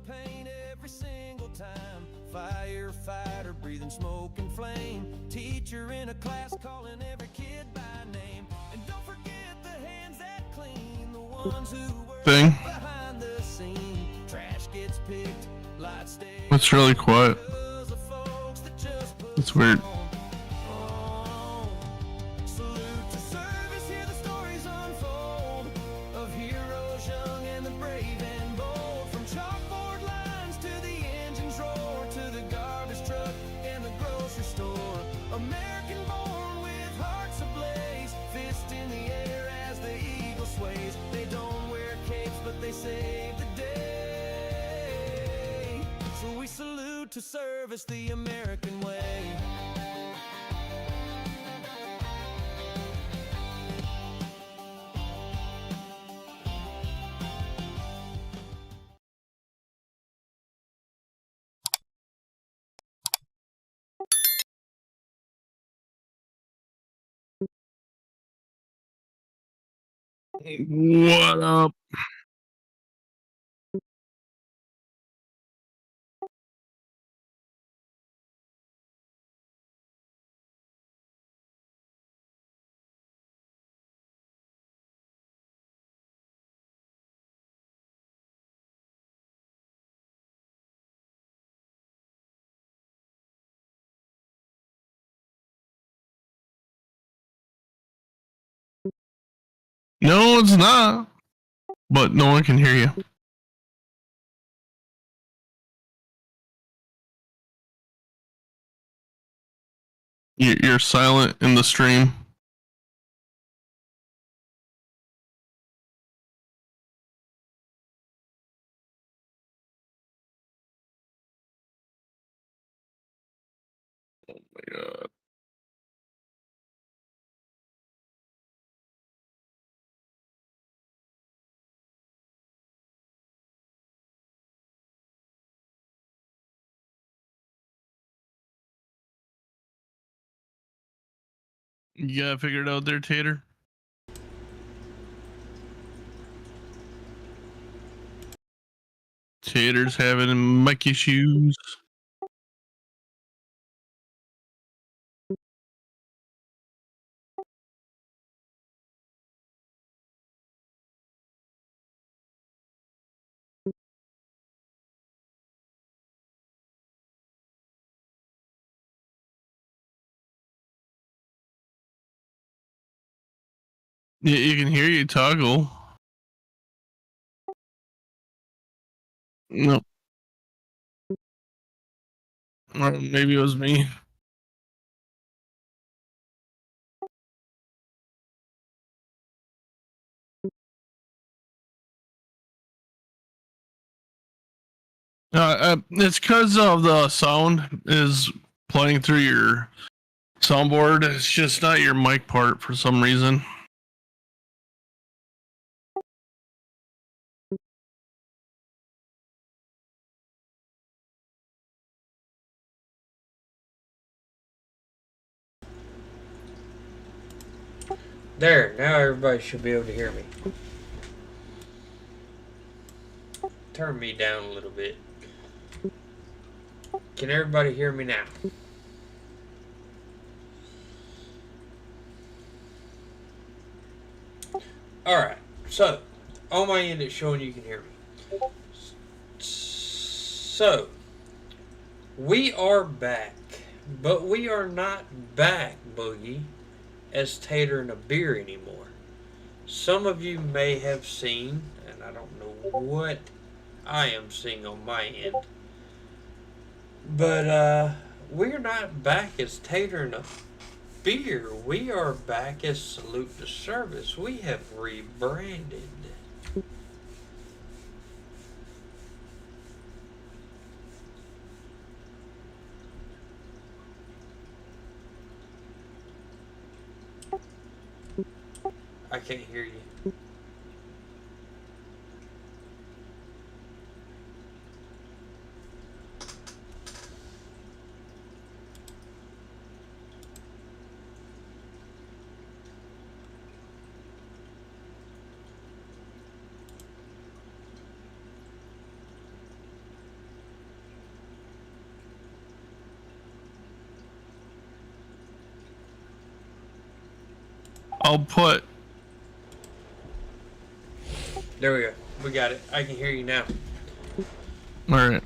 pain every single time. Firefighter breathing smoke and flame. Teacher in a class calling every kid by name. And don't forget the hands that clean, the ones who work behind the scene. Trash gets picked, lights stay. It's really quiet. It's weird. Salute to service, hear the stories unfold of heroes young and the brave and bold. From chalkboard lines to the engine's roar, to the garbage truck and the grocery store. American born with hearts ablaze, fist in the air as the eagle sways. They don't wear capes but they save the day. So we salute to service the American way. What up? No, it's not. But no one can hear you. You're silent in the stream. Oh my god. You got it figured out there, Tater? Tater's having mic issues. Yeah, you can hear you toggle. Nope. Or maybe it was me. It's because of the sound is playing through your soundboard. It's just not your mic part for some reason. There, now everybody should be able to hear me. Turn me down a little bit. Can everybody hear me now? Alright, so on my end it's showing you can hear me. So, we are back, but we are not back, Boogie, as Tater and a Beer anymore. Some of you may have seen, and I don't know what I am seeing on my end, but we're not back as Tater and a Beer. We are back as Salute to Service. We have rebranded. I can't hear you. I'll put. There we go. We got it. I can hear you now. All right.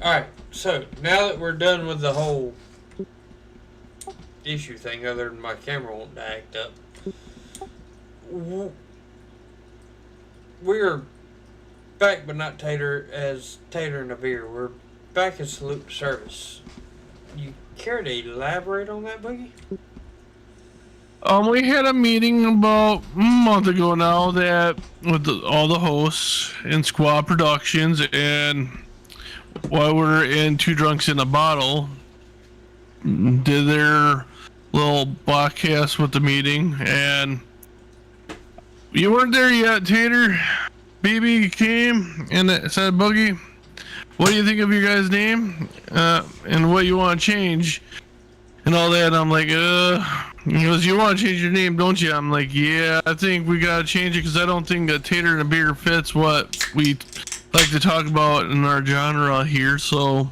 Alright, so now that we're done with the whole issue thing, other than my camera wanting to act up, we're back, but not Tater as Tater and a Beer. We're back in Salute to Service. You care to elaborate on that, Boogie? We had a meeting about a month ago now that with all the hosts in Squad Productions, and while we're in Two Drunks in a Bottle, did their little broadcast with the meeting, and you weren't there yet, Tater. BB came and said, Boogie, what do you think of your guys' name? And what you want to change? And all that. And I'm like, he goes, you want to change your name, don't you? I'm like, yeah, I think we got to change it because I don't think that Tater and a Beer fits what we like to talk about in our genre here. So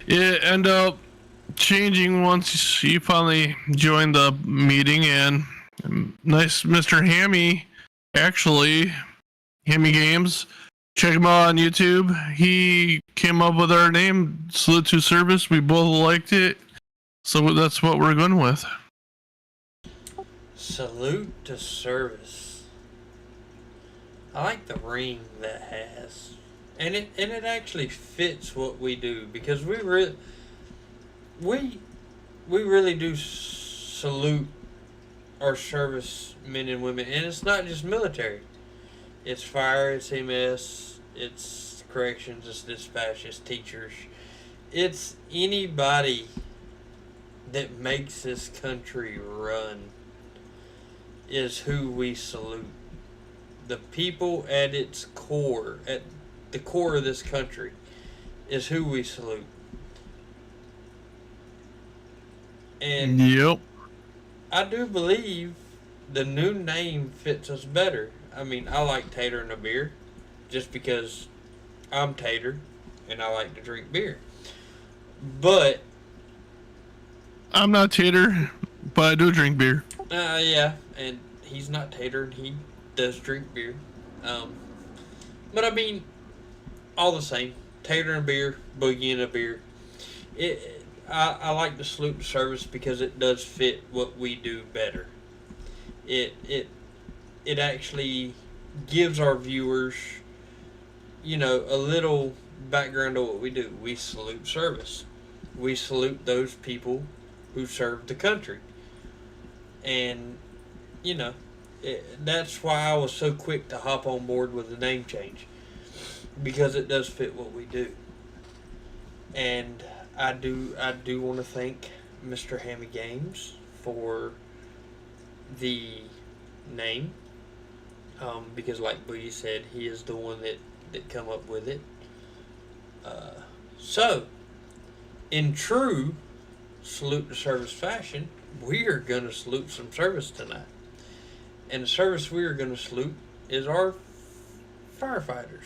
it ended up changing once you finally joined the meeting, and nice Mr. Hammy, actually, Hammy Games. Check him out on YouTube. He came up with our name, Salute to Service. We both liked it. So that's what we're going with. Salute to Service. I like the ring that has. And it actually fits what we do, because we really do salute our service men and women, and it's not just military. It's fire, it's MS, it's corrections, it's dispatch, it's teachers. It's anybody that makes this country run is who we salute. The people at its core, at the core of this country, is who we salute. And yep, I do believe the new name fits us better. I mean, I like Tater and a Beer just because I'm Tater and I like to drink beer. But I'm not Tater, but I do drink beer. yeah, and he's not Tater and he does drink beer. But I mean, all the same, Tater and Beer, Boogie and a Beer. I like to Salute to Service because it does fit what we do better. It actually gives our viewers, you know, a little background of what we do. We salute service. We salute those people who serve the country. And, you know, that's why I was so quick to hop on board with the name change, because it does fit what we do. And I do want to thank Mr. Hammy Games for the name, because like Boogie said, he is the one that come up with it. So, in true Salute to Service fashion, we are going to salute some service tonight. And the service we are going to salute is our firefighters.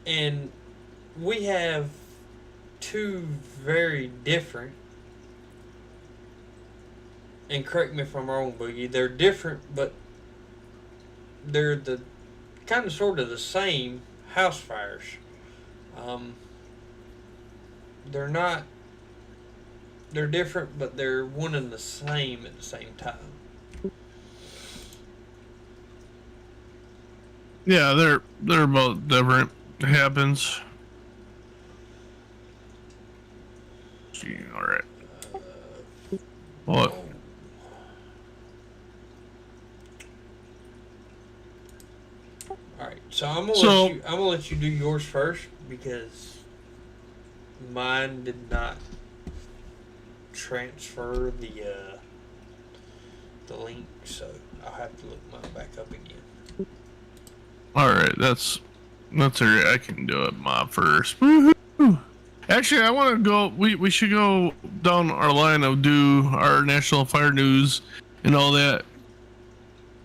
And we have two very different, and correct me if I'm wrong, Boogie, they're different, but they're the kind of sort of the same house fires. They're different, but they're one and the same at the same time. Yeah, they're both different. It happens. All right. What? All right, so I'm gonna let you do yours first, because mine did not transfer the link, so I'll have to look mine back up again. All right, that's alright. I can do it, Mob, first. Woo-hoo. Actually, I want to go. We should go down our line of do our national fire news and all that,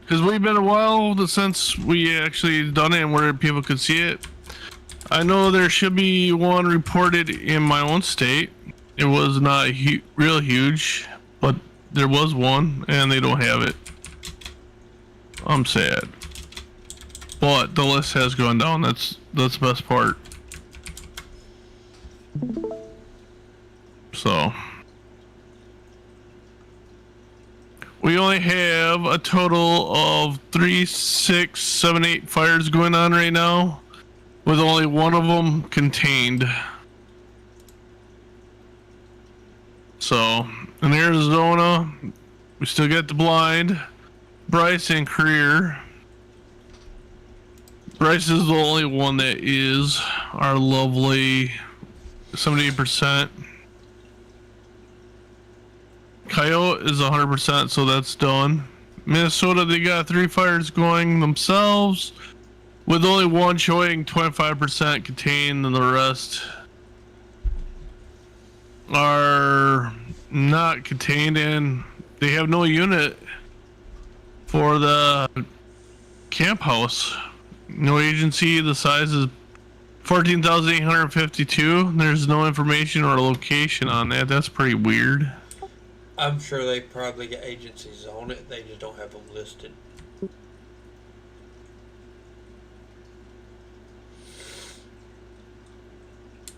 because we've been a while since we actually done it and where people could see it. I know there should be one reported in my own state, It was not real huge, but there was one, and they don't have it. I'm sad. But the list has gone down. That's the best part. So we only have a total of 3, 6, 7, 8 fires going on right now, with only one of them contained. So in Arizona, we still got the blind, Bryce and Career. Bryce is the only one that is our lovely 78%. Coyote is 100%, so that's done. Minnesota, they got 3 fires going themselves, with only one showing 25% contained, and the rest are not contained, and they have no unit for the camp house. No agency. The size is 14,852. There's no information or location on that. That's pretty weird. I'm sure they probably got agencies on it. They just don't have them listed.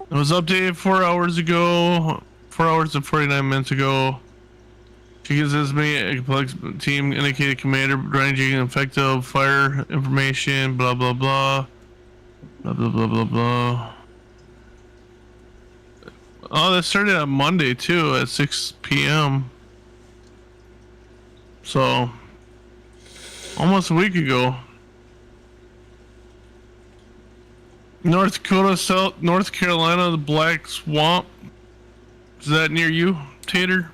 It was updated 4 hours ago, 4 hours and 49 minutes ago. She gives us me a complex team indicated commander ranging effective fire information, blah blah blah. Blah blah blah blah blah. Oh, that started on Monday too at 6 p.m. So almost a week ago. North Dakota, North Carolina, the Black Swamp. Is that near you, Tater?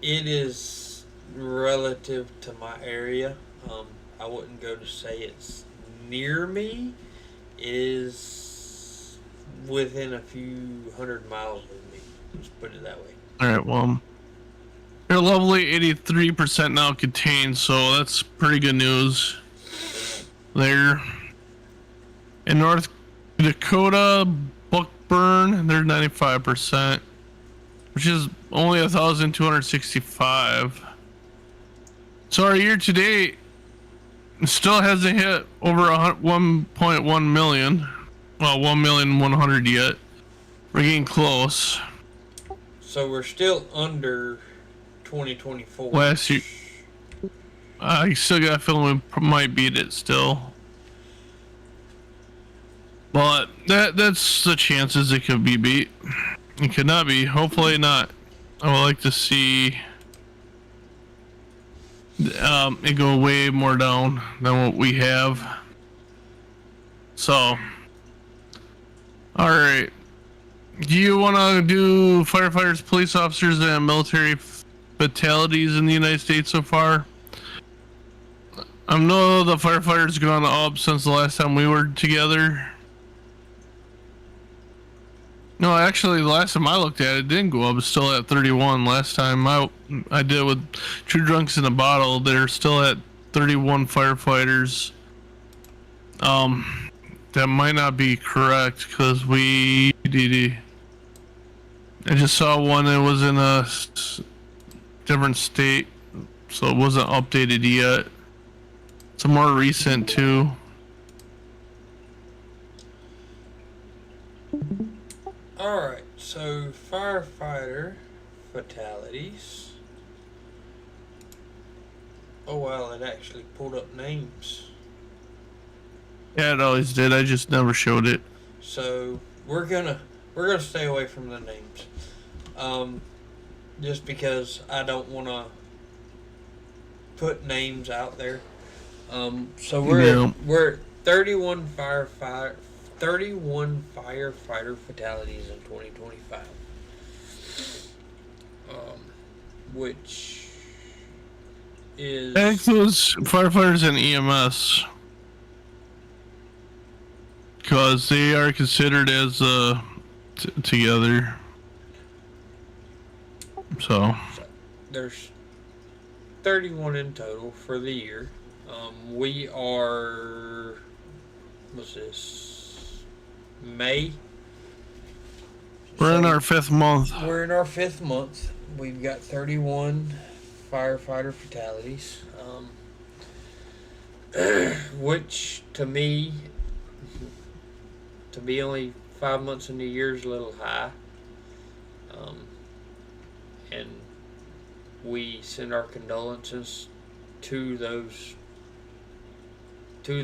It is relative to my area. I wouldn't go to say it's near me. It is within a few hundred miles of me. Let's put it that way. Alright, well, they're lovely 83% now contained, so that's pretty good news there. In North Dakota, Buckburn, they're 95%, which is only 1,265. So our year to date still hasn't hit over 1.1 million. Well, 1,100,000 yet. We're getting close. So we're still under 2024. Last year, I still got a feeling we might beat it still. But that's the chances it could be beat. It could not be. Hopefully not. I would like to see it go way more down than what we have. So, all right. Do you want to do firefighters, police officers, and military fatalities in the United States so far? I know the firefighters gone up since the last time we were together. No, actually, the last time I looked at it, it didn't go up. It's still at 31. Last time I did with Two Drunks in a Bottle, they're still at 31 firefighters. That might not be correct because I just saw one that was in a different state, so it wasn't updated yet. It's more recent too. Alright, so firefighter fatalities. Oh wow, it actually pulled up names. Yeah, it always did. I just never showed it. So we're gonna stay away from the names. Just because I don't wanna put names out there. So we're at 31 firefighter fatalities in 2025, which is That includes firefighters and EMS because they are considered as together. So there's 31 in total for the year. We are, what's this? May. We're in our 5th month. We're in our 5th month. We've got 31 firefighter fatalities, which to me, to be only 5 months in the year is a little high. And we send our condolences to the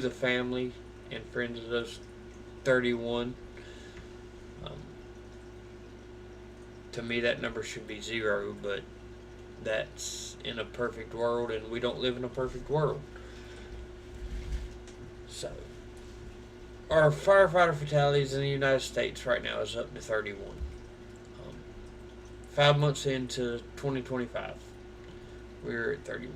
family and friends of those 31. To me, that number should be 0, but that's in a perfect world, and we don't live in a perfect world. So, our firefighter fatalities in the United States right now is up to 31. 5 months into 2025, we're at 31.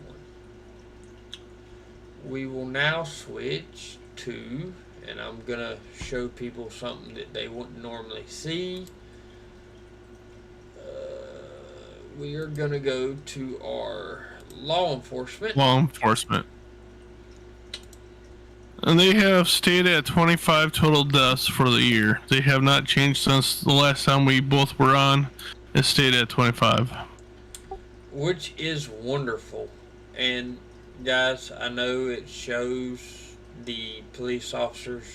We will now switch to, and I'm going to show people something that they wouldn't normally see. We are going to go to our law enforcement. Law enforcement. And they have stayed at 25 total deaths for the year. They have not changed since the last time we both were on. It stayed at 25. Which is wonderful. And guys, I know it shows the police officers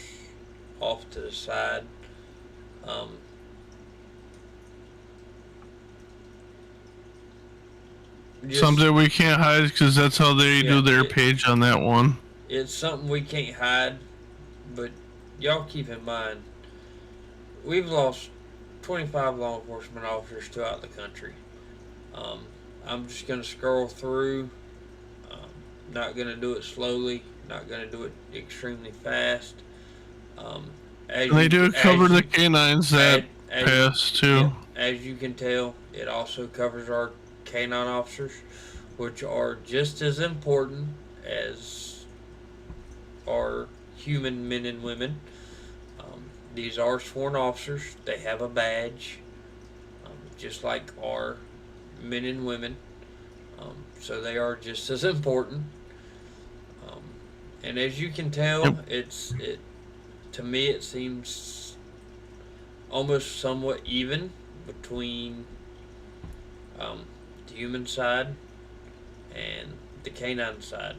off to the side. Something we can't hide because that's how they do their page on that one. It's something we can't hide, but y'all keep in mind, we've lost 25 law enforcement officers throughout the country. I'm just going to scroll through. Not going to do it slowly. Not going to do it extremely fast. They do cover the canines that pass too. As you can tell, it also covers our canine officers, which are just as important as our human men and women. These are sworn officers. They have a badge, just like our men and women. So they are just as important. And as you can tell, to me it seems almost somewhat even between the human side and the canine side.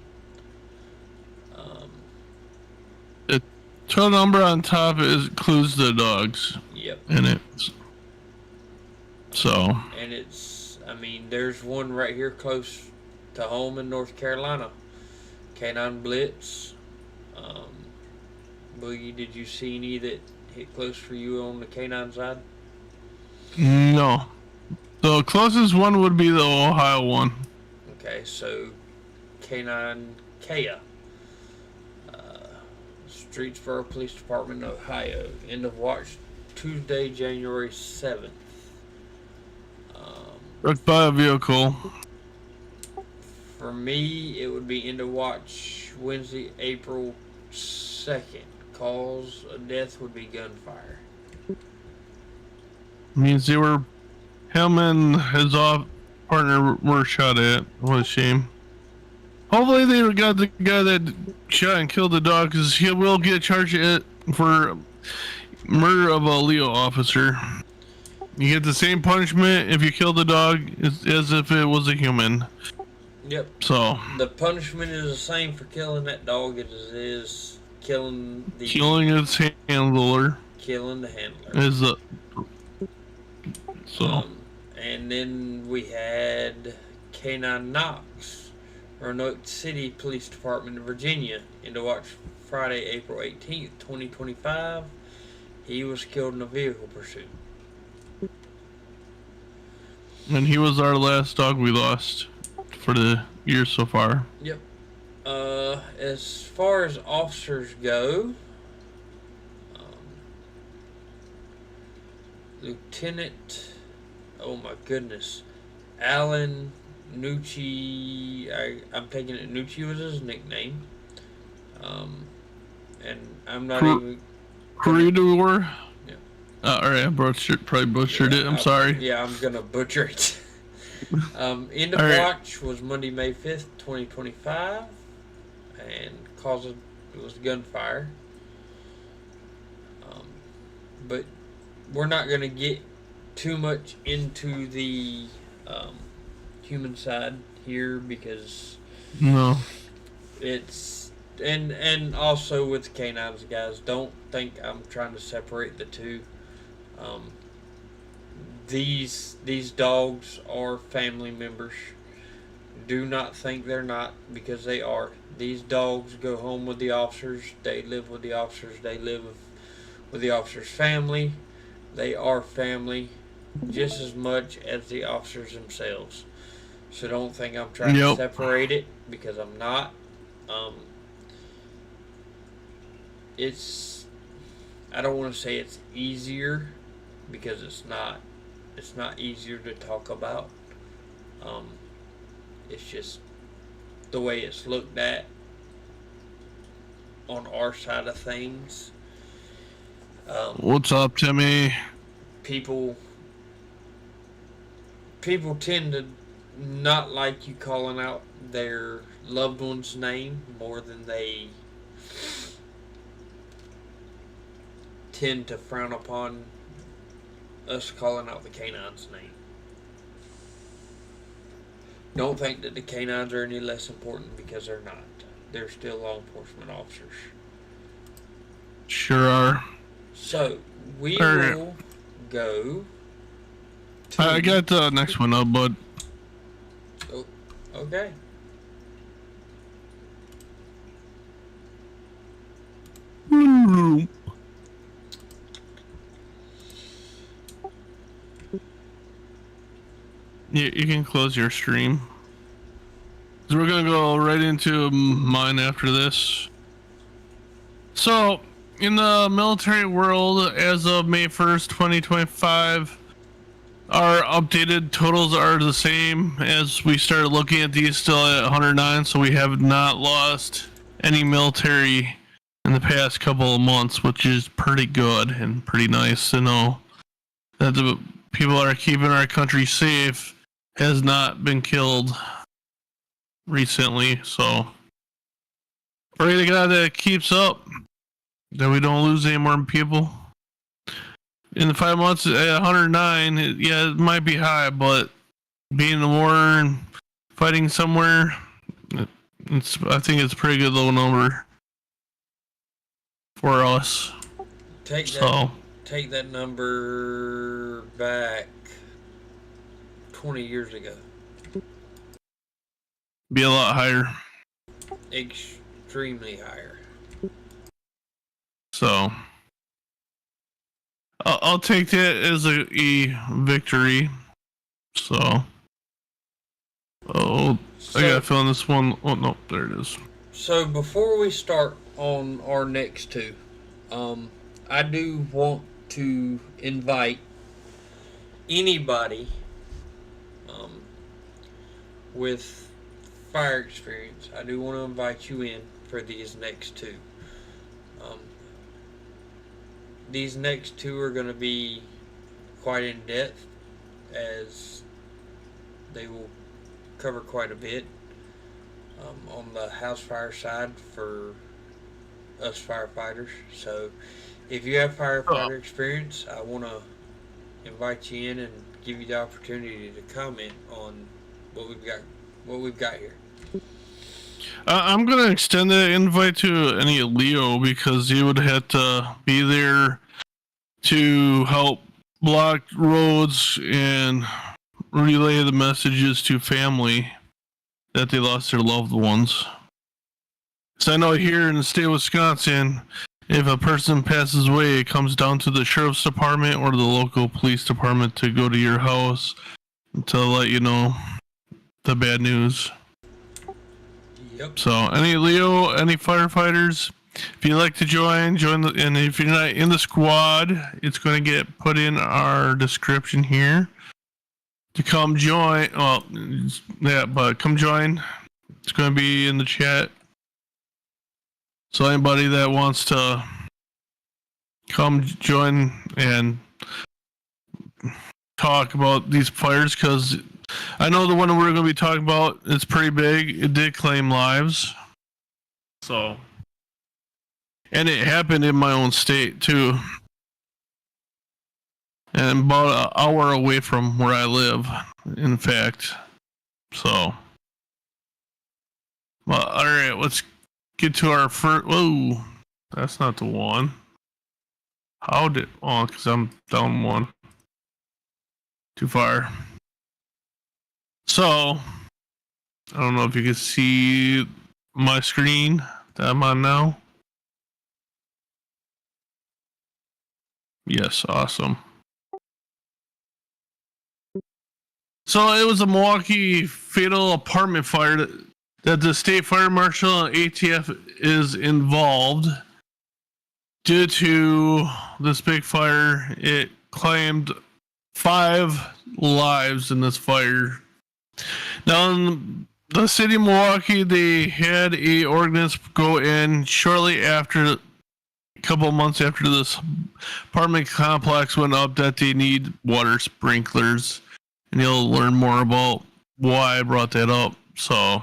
The total number on top includes the dogs. Yep. In it. So. And there's one right here close to home in North Carolina. Canine Blitz. Boogie, did you see any that hit close for you on the canine side? No. The closest one would be the Ohio one. Okay, so Canine Kea. Streetsboro Police Department, Ohio. End of watch Tuesday, January 7th. Wrecked by a vehicle. For me, it would be end of watch Wednesday, April 2nd. Cause of death would be gunfire. Means him and his partner were shot at. What a shame. Hopefully they got the guy that shot and killed the dog, because he will get charged for murder of a Leo officer. You get the same punishment if you kill the dog as if it was a human. Yep. So the punishment is the same for killing that dog as it is killing its handler. Killing the handler. And then we had Canine Knox, Roanoke City Police Department of Virginia, into watch Friday, April 18th, 2025. He was killed in a vehicle pursuit. And he was our last dog we lost for the year so far. Yep. As far as officers go, Lieutenant, oh my goodness, Alan Nucci, I'm taking it Nucci was his nickname. And I'm not even... Corridor? Yeah. Alright, I probably butchered it. I'm sorry. Yeah, I'm going to butcher it. End of watch was Monday, May 5th, 2025. And cause it was gunfire. But we're not going to get too much into the human side here because No. it's and also with canines, guys. Don't think I'm trying to separate the two. Um, these dogs are family members. Do not think they're not, because they are. These dogs go home with the officers. They live with the officers. They live with the officers' family. They are family just as much as the officers themselves. So don't think I'm trying to Yep. separate it, because I'm not. Um, it's I don't want to say it's easier, because it's not. It's not easier to talk about. Um, it's just the way it's looked at on our side of things. What's up, Timmy? People tend to not like you calling out their loved one's name more than they tend to frown upon us calling out the canine's name. Don't think that the canines are any less important, because they're not. They're still law enforcement officers. Sure are. So we Alright. will go to. I got the next one up, bud. Oh, okay. You can close your stream. So we're gonna go right into mine after this. So, in the military world, as of May 1st, 2025, our updated totals are the same as we started looking at these, still at 109, so we have not lost any military in the past couple of months, which is pretty good and pretty nice to know that the people that are keeping our country safe has not been killed recently. So pray to God that it keeps up, that we don't lose any more people. In the 5 months at 109, yeah, it might be high, but being in a war and fighting somewhere, I think it's a pretty good low number for us. Take that number back 20 years ago. Be a lot higher. Extremely higher. So I'll take that as a victory. So, I gotta fill in this one. Oh no, there it is. So before we start on our next two, I do want to invite anybody with fire experience. I do want to invite you in for these next two. These next two are going to be quite in depth, as they will cover quite a bit on the house fire side for us firefighters. So if you have firefighter experience, I want to invite you in and give you the opportunity to comment on what we've got here. I'm gonna extend the invite to any Leo, because he would have to be there to help block roads and relay the messages to family that they lost their loved ones. So I know here in the state of Wisconsin, if a person passes away, it comes down to the sheriff's department or the local police department to go to your house to let you know the bad news. Yep. So any Leo, any firefighters, if you'd like to join and if you're not in the squad, it's going to get put in our description here to come join. Well, yeah, but come join. It's going to be in the chat. So anybody that wants to come join and talk about these fires, because I know the one we're going to be talking about, it's pretty big. It did claim lives. So, and it happened in my own state too. and about an hour away from where I live, in fact. So, well, all right, let's get to our first. Whoa, that's not the one. How did? Oh, because I'm down one. Too far. So, I don't know if you can see my screen that I'm on now. Yes, awesome. So it was a Milwaukee fatal apartment fire that the state fire marshal and ATF is involved. Due to this big fire, it claimed 5 lives in this fire. Now, in the city of Milwaukee, they had a ordinance go in shortly after, a couple of months after this apartment complex went up, that they need water sprinklers. And you'll learn more about why I brought that up. So,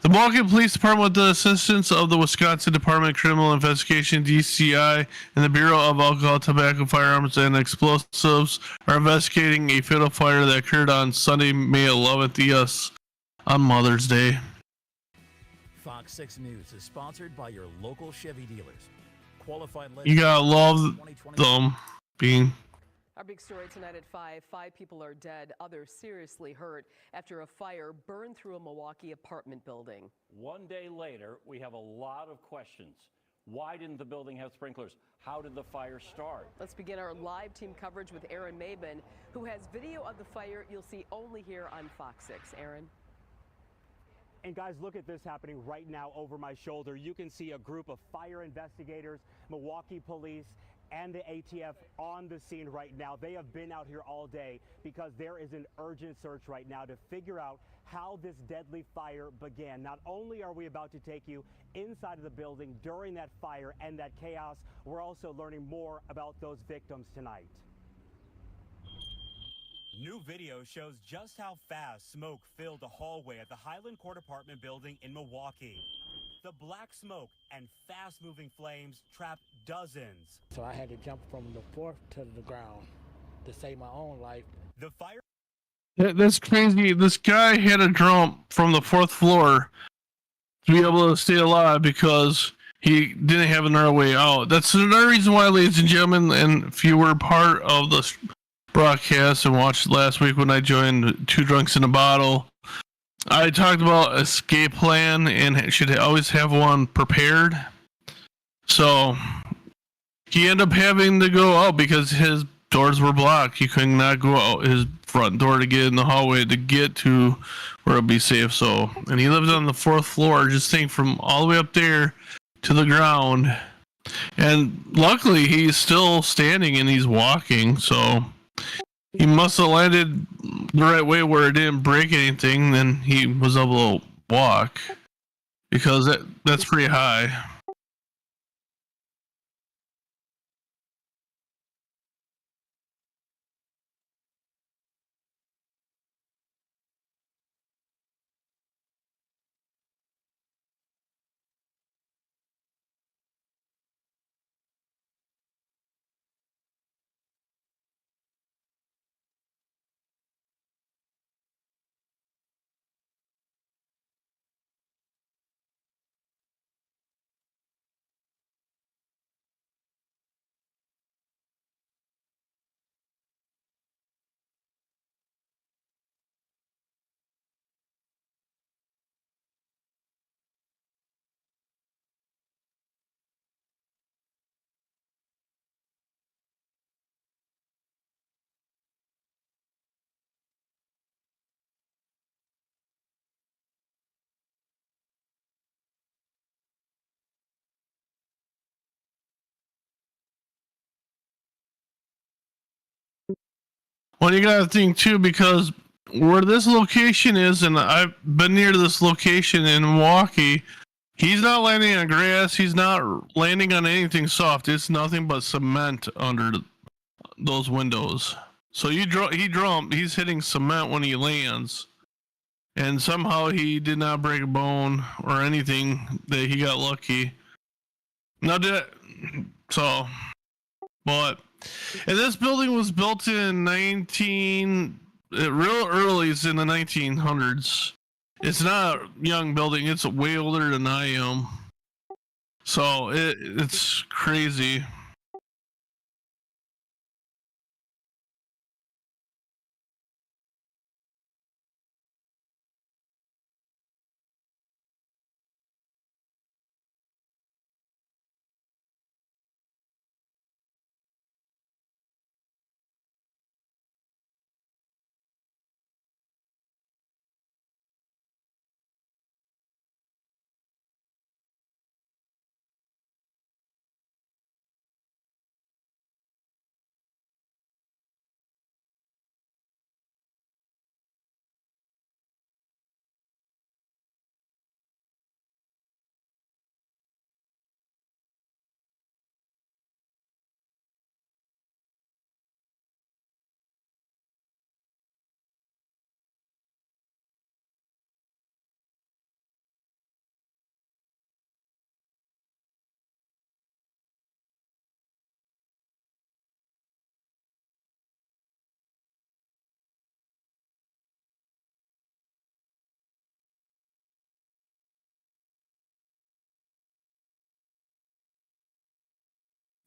the Milwaukee Police Department, with the assistance of the Wisconsin Department of Criminal Investigation, DCI, and the Bureau of Alcohol, Tobacco, Firearms, and Explosives, are investigating a fatal fire that occurred on Sunday, May 11th, yes, on Mother's Day. Fox 6 News is sponsored by your local Chevy dealers. Qualified. You gotta love them being. Our big story tonight at 5. 5 people are dead, others seriously hurt after a fire burned through a Milwaukee apartment building. One day later, we have a lot of questions. Why didn't the building have sprinklers? How did the fire start? Let's begin our live team coverage with Aaron Maben, who has video of the fire you'll see only here on Fox 6. Aaron? And guys, look at this happening right now over my shoulder. You can see a group of fire investigators, Milwaukee police, and the ATF on the scene right now. They have been out here all day because there is an urgent search right now to figure out how this deadly fire began. Not only are we about to take you inside of the building during that fire and that chaos, we're also learning more about those victims tonight. New video shows just how fast smoke filled the hallway at the Highland Court apartment building in Milwaukee. The black smoke and fast-moving flames trapped dozens. So I had to jump from the 4th to the ground to save my own life. The fire... That's crazy. This guy had to jump from the 4th floor to be able to stay alive because he didn't have another way out. That's another reason why, ladies and gentlemen, and if you were part of the broadcast and watched last week when I joined Two Drunks in a Bottle, I talked about escape plan and should always have one prepared. So he ended up having to go out because his doors were blocked. He could not go out his front door to get in the hallway to get to where it'd be safe. So, and he lived on the 4th floor. Just think, from all the way up there to the ground. And luckily he's still standing and he's walking. So he must have landed the right way where it didn't break anything. Then he was able to walk, because that's pretty high. Well, you gotta think too, because where this location is, and I've been near this location in Milwaukee, he's not landing on grass. He's not landing on anything soft. It's nothing but cement under those windows. So he's hitting cement when he lands, and somehow he did not break a bone or anything. That he got lucky. But And this building was built in real early. It's in the 1900s. It's not a young building. It's way older than I am. So it's crazy.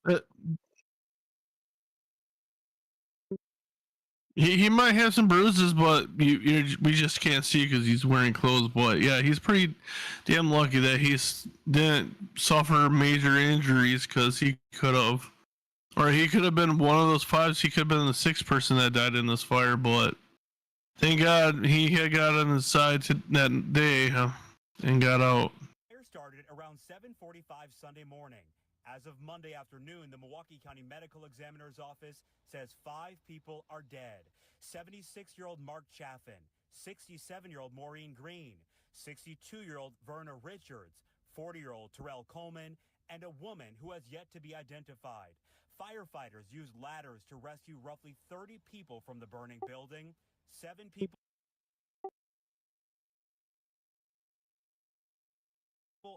Uh, he might have some bruises, but we just can't see because he's wearing clothes. But yeah, he's pretty damn lucky that didn't suffer major injuries because he could have, or he could have been one of those fives. He could have been the sixth person that died in this fire. But thank God he had got on his side that day and got out. Fire started around 7:45 Sunday morning. As of Monday afternoon, the Milwaukee County Medical Examiner's Office says 5 people are dead. 76-year-old Mark Chaffin, 67-year-old Maureen Green, 62-year-old Verna Richards, 40-year-old Terrell Coleman, and a woman who has yet to be identified. Firefighters used ladders to rescue roughly 30 people from the burning building. 7 people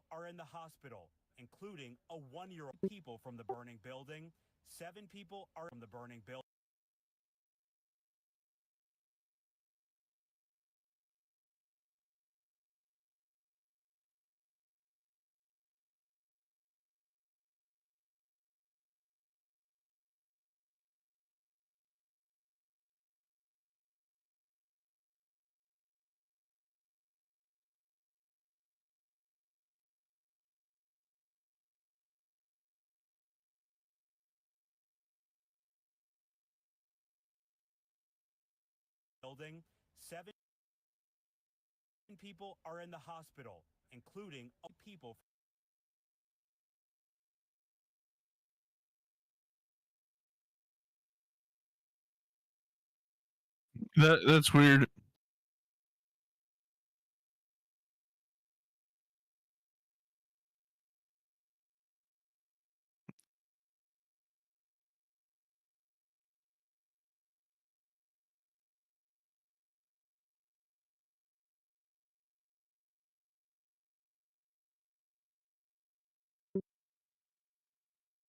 are in the hospital, including a 1-year-old. People from the burning building. 7 people are from the burning building. Building. 7 people are in the hospital, including people. That's weird.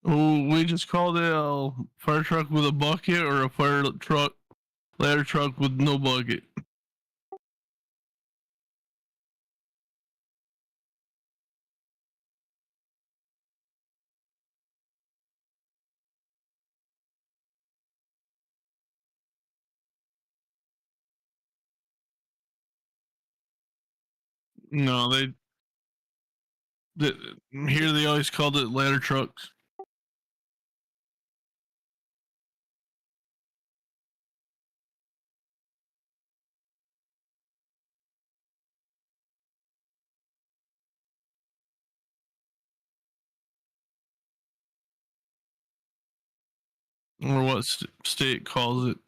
Oh, we just called it a fire truck with a bucket or a ladder truck with no bucket. No, they here they always called it ladder trucks. Or what state calls it.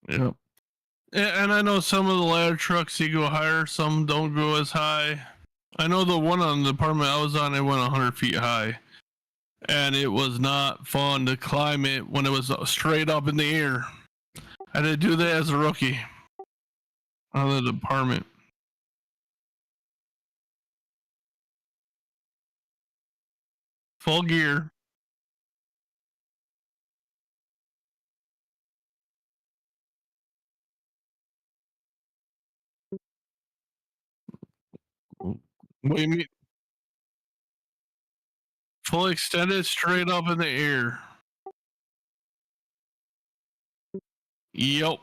Yep. And I know some of the ladder trucks, you go higher, some don't go as high. I know the one on the apartment I was on, it went 100 feet high. And it was not fun to climb it when it was straight up in the air. I did do that as a rookie on the department. Full gear. What do you mean? Full extended straight up in the air. Yep.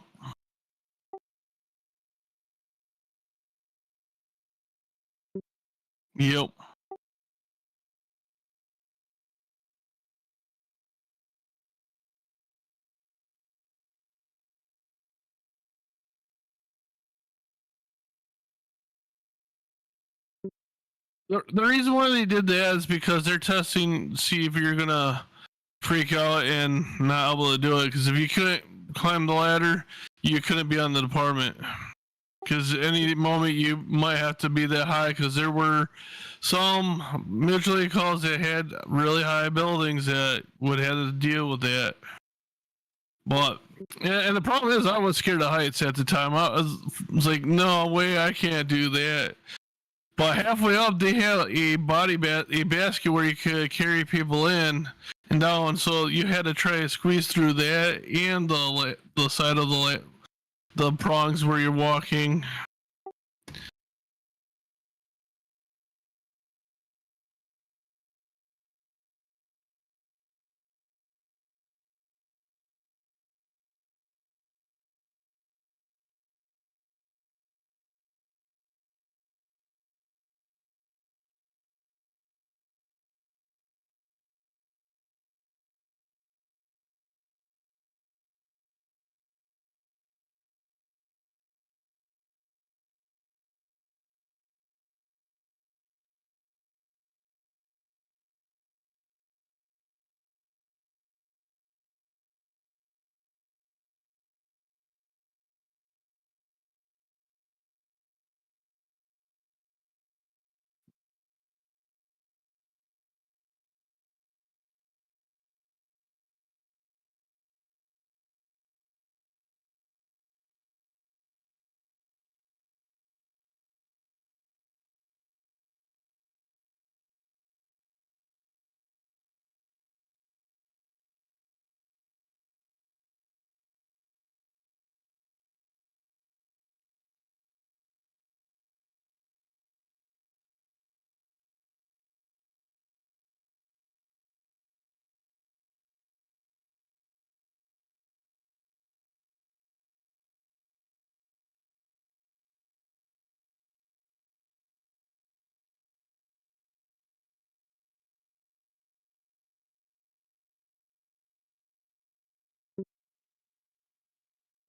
Yep. The reason why they did that is because they're testing, see if you're gonna freak out and not able to do it. Because if you couldn't climb the ladder, you couldn't be on the department. Because any moment you might have to be that high. Because there were some mutually calls that had really high buildings that would have to deal with that. But and the problem is, I was scared of heights at the time. I was like, no way, I can't do that. But halfway up, they had a basket where you could carry people in and down. So you had to try to squeeze through that and the side of the prongs where you're walking.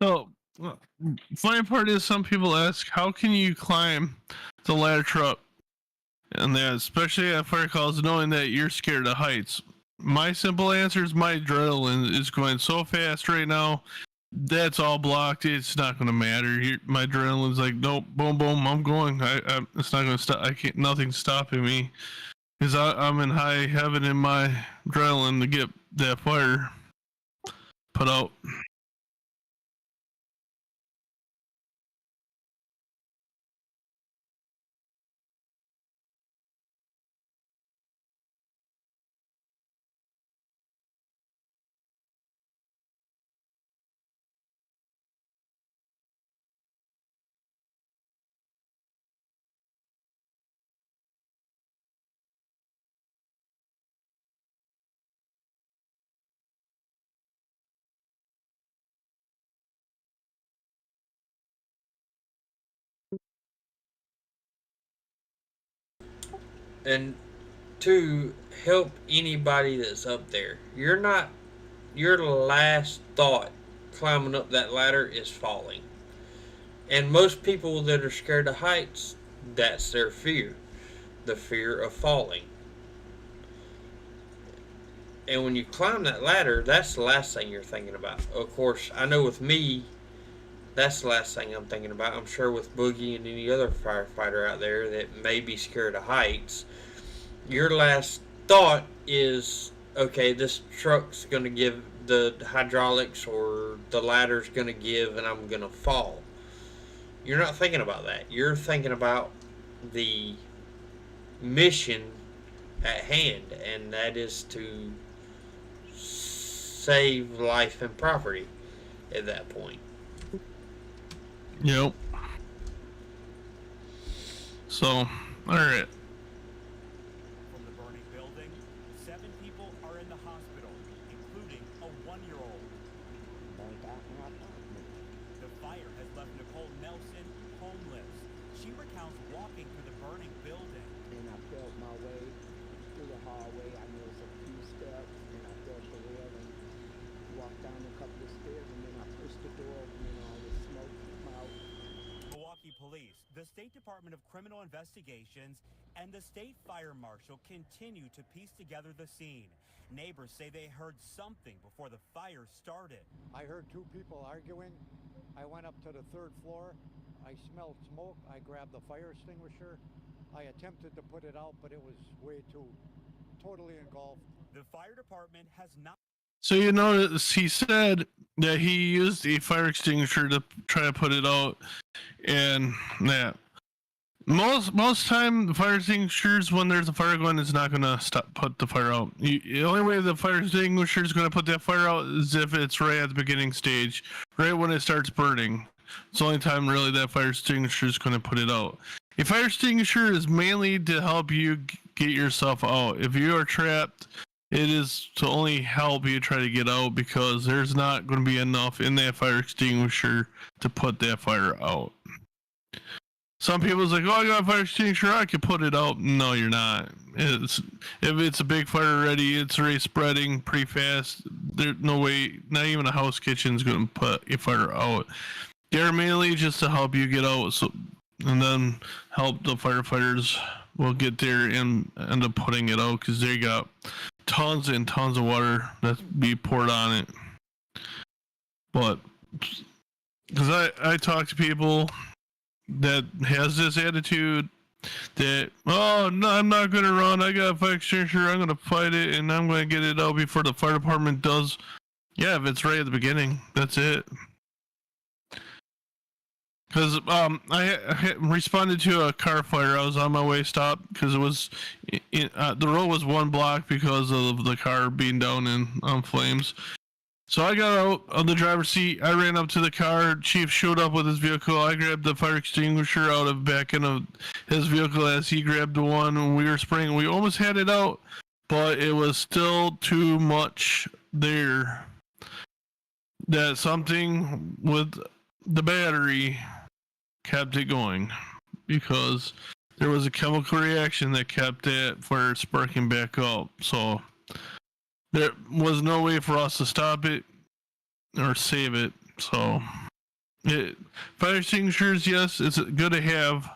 So, funny part is, some people ask, how can you climb the ladder truck? And that, especially at fire calls, knowing that you're scared of heights. My simple answer is my adrenaline is going so fast right now. That's all blocked. It's not going to matter. My adrenaline's like, nope, boom, boom, I'm going. It's not going to stop. I can't. Nothing's stopping me because I'm in high heaven in my adrenaline to get that fire put out. And to help anybody that's up there, your last thought climbing up that ladder is falling. And most people that are scared of heights, that's their fear, the fear of falling. And when you climb that ladder, that's the last thing you're thinking about. Of course, I know with me, That's the last thing I'm thinking about. I'm sure with Boogie and any other firefighter out there that may be scared of heights, your last thought is, okay, this truck's going to give the hydraulics or the ladder's going to give and I'm going to fall. You're not thinking about that. You're thinking about the mission at hand, and that is to save life and property at that point. Yep. So, all right. From the burning building, 7 people are in the hospital, including a 1-year-old. The fire has left Nicole Nelson homeless. She recounts walking through the burning building. And I felt my way through the hallway. I knew it was a few steps, and I felt the rail and walked down a couple of stairs, and then I pushed the door open, and all the smoke came out. Milwaukee Police, the State Department of Criminal Investigations, and the State Fire Marshal continue to piece together the scene. Neighbors say they heard something before the fire started. I heard 2 people arguing. I went up to the 3rd floor. I smelled smoke. I grabbed the fire extinguisher. I attempted to put it out, but it was way too totally engulfed. The fire department has not. So you notice he said that he used a fire extinguisher to try to put it out, and that most time the fire extinguishers, when there's a fire going, is not gonna put the fire out. The only way the fire extinguisher is gonna put that fire out is if it's right at the beginning stage, right when it starts burning. It's the only time really that fire extinguisher is gonna put it out. A fire extinguisher is mainly to help you get yourself out. If you are trapped, it is to only help you try to get out, because there's not going to be enough in that fire extinguisher to put that fire out. Some people's like, oh, I got a fire extinguisher, I can put it out. No, you're not. If it's a big fire already, it's already spreading pretty fast. There's no way, not even a house kitchen is going to put a fire out. They're mainly just to help you get out, and then help the firefighters will get there and end up putting it out, because they got tons and tons of water that be poured on it. But because I talk to people that has this attitude that, oh no, I'm not gonna run, I got a fire extinguisher, I'm gonna fight it, and I'm gonna get it out before the fire department does. Yeah, if it's right at the beginning, that's it. Because I responded to a car fire. I was on my way stop because it was the road was 1 block because of the car being down in flames. So I got out of the driver's seat. I ran up to the car. Chief showed up with his vehicle. I grabbed the fire extinguisher out of back end of his vehicle as he grabbed the one, and we were spraying. We almost had it out, but it was still too much there. That something with the battery kept it going, because there was a chemical reaction that kept that fire sparking back up. So there was no way for us to stop it or save it. So fire extinguishers, yes, it's good to have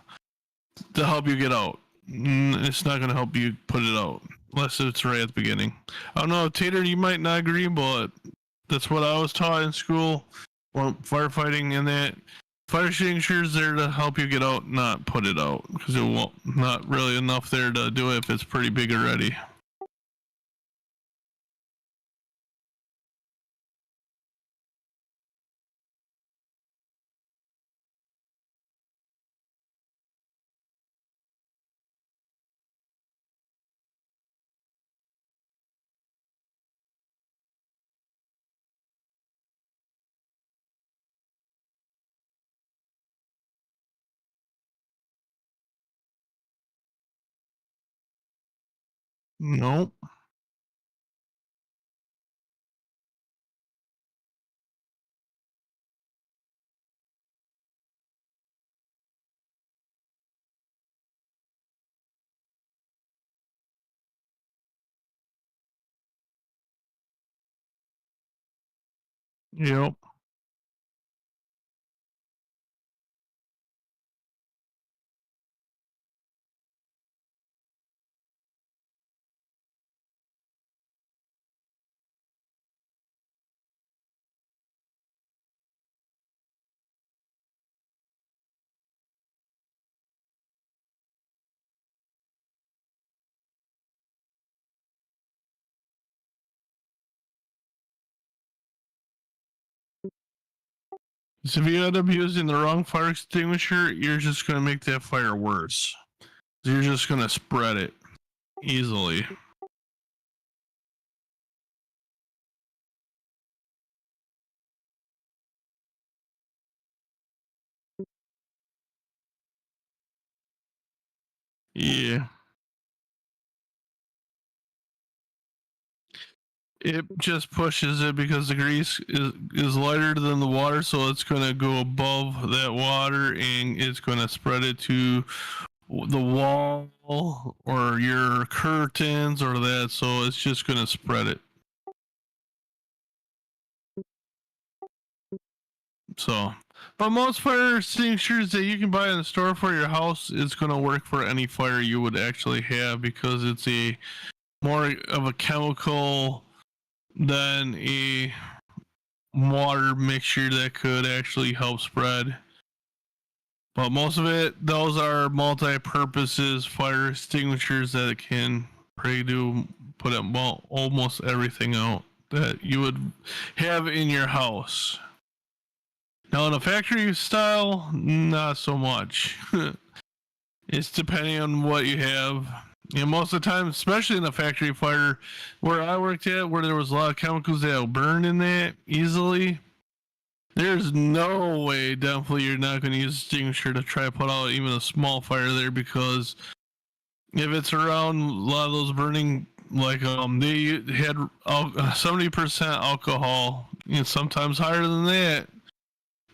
to help you get out. It's not going to help you put it out unless it's right at the beginning. I don't know, Tater, you might not agree, but that's what I was taught in school, or firefighting, and that fire extinguishers there to help you get out, not put it out, because it won't, not really enough there to do it if it's pretty big already. Nope. Yep. So if you end up using the wrong fire extinguisher, you're just going to make that fire worse. You're just going to spread it easily. Yeah. It just pushes it because the grease is lighter than the water, so it's going to go above that water and it's going to spread it to the wall or your curtains or that, so it's just going to spread it. So, but most fire extinguishers that you can buy in the store for your house is going to work for any fire you would actually have because it's a more of a chemical than a water mixture that could actually help spread. But most of it, those are multi-purposes fire extinguishers that can pretty do put up almost everything out that you would have in your house. Now in a factory style, not so much. It's depending on what you have. And most of the time, especially in a factory fire where I worked at, where there was a lot of chemicals that will burn in that easily, there's no way, definitely, you're not going to use a extinguisher to try to put out even a small fire there, because if it's around a lot of those burning, like they had 70% alcohol, and sometimes higher than that,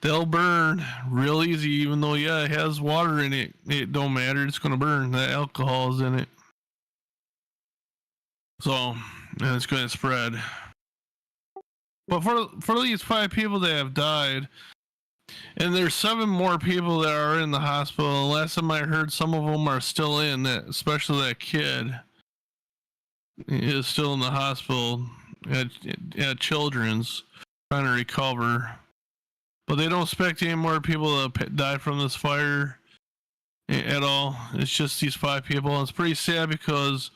they'll burn real easy, even though, yeah, it has water in it. It don't matter. It's going to burn. That alcohol is in it. So, and it's going to spread. But for these 5 people that have died, and there's 7 more people that are in the hospital. Last time I heard, some of them are still in that, especially that kid is still in the hospital at Children's trying to recover. But they don't expect any more people to die from this fire at all. It's just these 5 people. And it's pretty sad because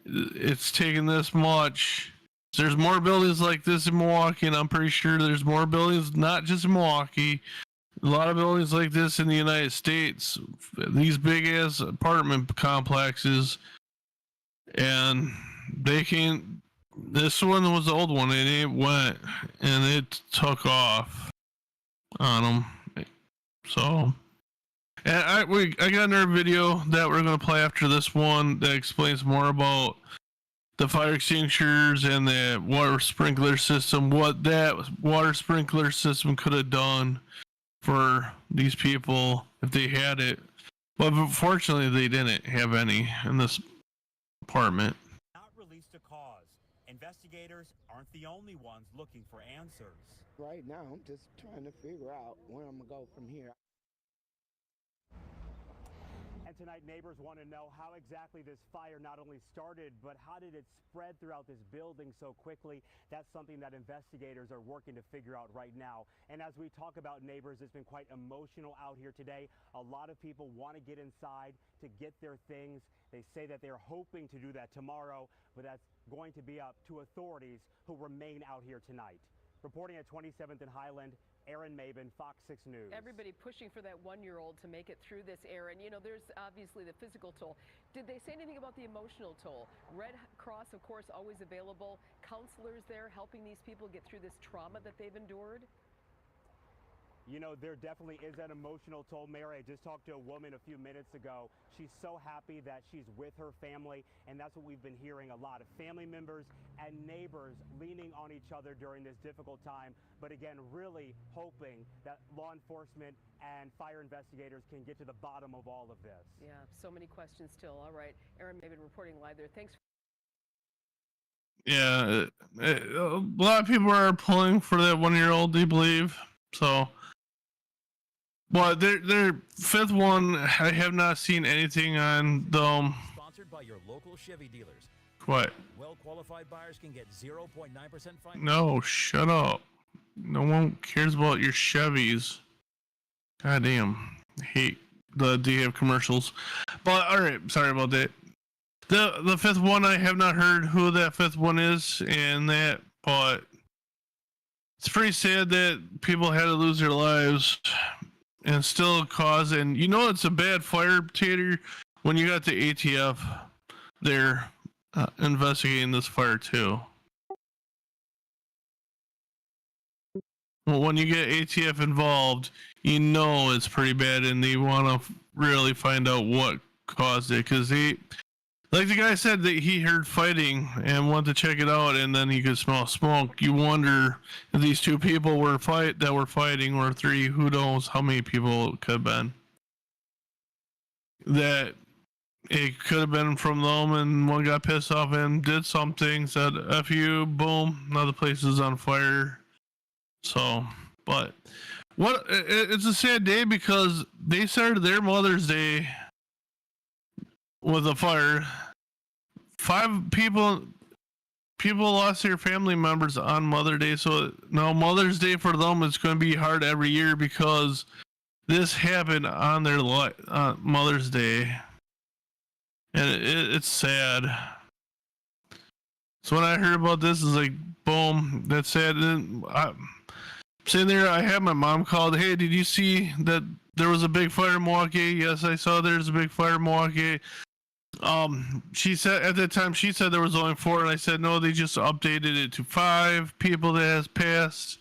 it's taken this much. There's more buildings like this in Milwaukee, and I'm pretty sure there's more buildings, not just in Milwaukee, a lot of buildings like this in the United States, these big ass apartment complexes, and they can't. This one was the old one, and it went and it took off on them. So, and I got another video that we're gonna play after this one that explains more about the fire extinguishers and the water sprinkler system, what that water sprinkler system could have done for these people if they had it. But fortunately, they didn't have any in this apartment. Not released a cause. Investigators aren't the only ones looking for answers. Right now, I'm just trying to figure out where I'm going to go from here. And tonight, neighbors want to know how exactly this fire not only started, but how did it spread throughout this building so quickly? That's something that investigators are working to figure out right now. And as we talk about neighbors, it's been quite emotional out here today. A lot of people want to get inside to get their things. They say that they're hoping to do that tomorrow, but that's going to be up to authorities who remain out here tonight. Reporting at 27th and Highland, Aaron Maben, Fox 6 News. Everybody pushing for that 1-year-old to make it through this, Aaron. You know, there's obviously the physical toll. Did they say anything about the emotional toll? Red Cross, of course, always available. Counselors there helping these people get through this trauma that they've endured? You know, there definitely is an emotional toll, Mary. I just talked to a woman a few minutes ago. She's so happy that she's with her family, and that's what we've been hearing a lot of family members and neighbors leaning on each other during this difficult time. But again, really hoping that law enforcement and fire investigators can get to the bottom of all of this. Yeah, so many questions still. All right, Aaron Maben reporting live there. Thanks. Yeah, a lot of people are pulling for that 1-year-old, they believe. So. Well, their 5th one, I have not seen anything on them. Sponsored by your local Chevy dealers. What? Well-qualified buyers can get 0.9% finance. No, shut up. No one cares about your Chevys. Goddamn. I hate the DF commercials. But, alright, sorry about that. The 5th one, I have not heard who that 5th one is and that, but it's pretty sad that people had to lose their lives and still cause. And you know, it's a bad fire, Tater, when you got the ATF there investigating this fire too. Well, when you get ATF involved, you know it's pretty bad, and they want to really find out what caused it. Because he, like the guy said, that he heard fighting and wanted to check it out, and then he could smell smoke. You wonder if these two people were fighting, or three. Who knows how many people it could have been? That it could have been from them, and one got pissed off and did something, said "F you," boom, now the place is on fire. So, but it's a sad day because they started their Mother's Day with a fire. 5 people lost their family members on Mother's Day. So now Mother's Day for them is going to be hard every year because this happened on their Mother's Day, and it's sad. So when I heard about this, it's like, boom, that's sad. And sitting there, I had my mom called. Hey, did you see that there was a big fire in Milwaukee? Yes, I saw there's a big fire in Milwaukee. She said at that time she said there was only 4, and I said no, they just updated it to 5 people that has passed,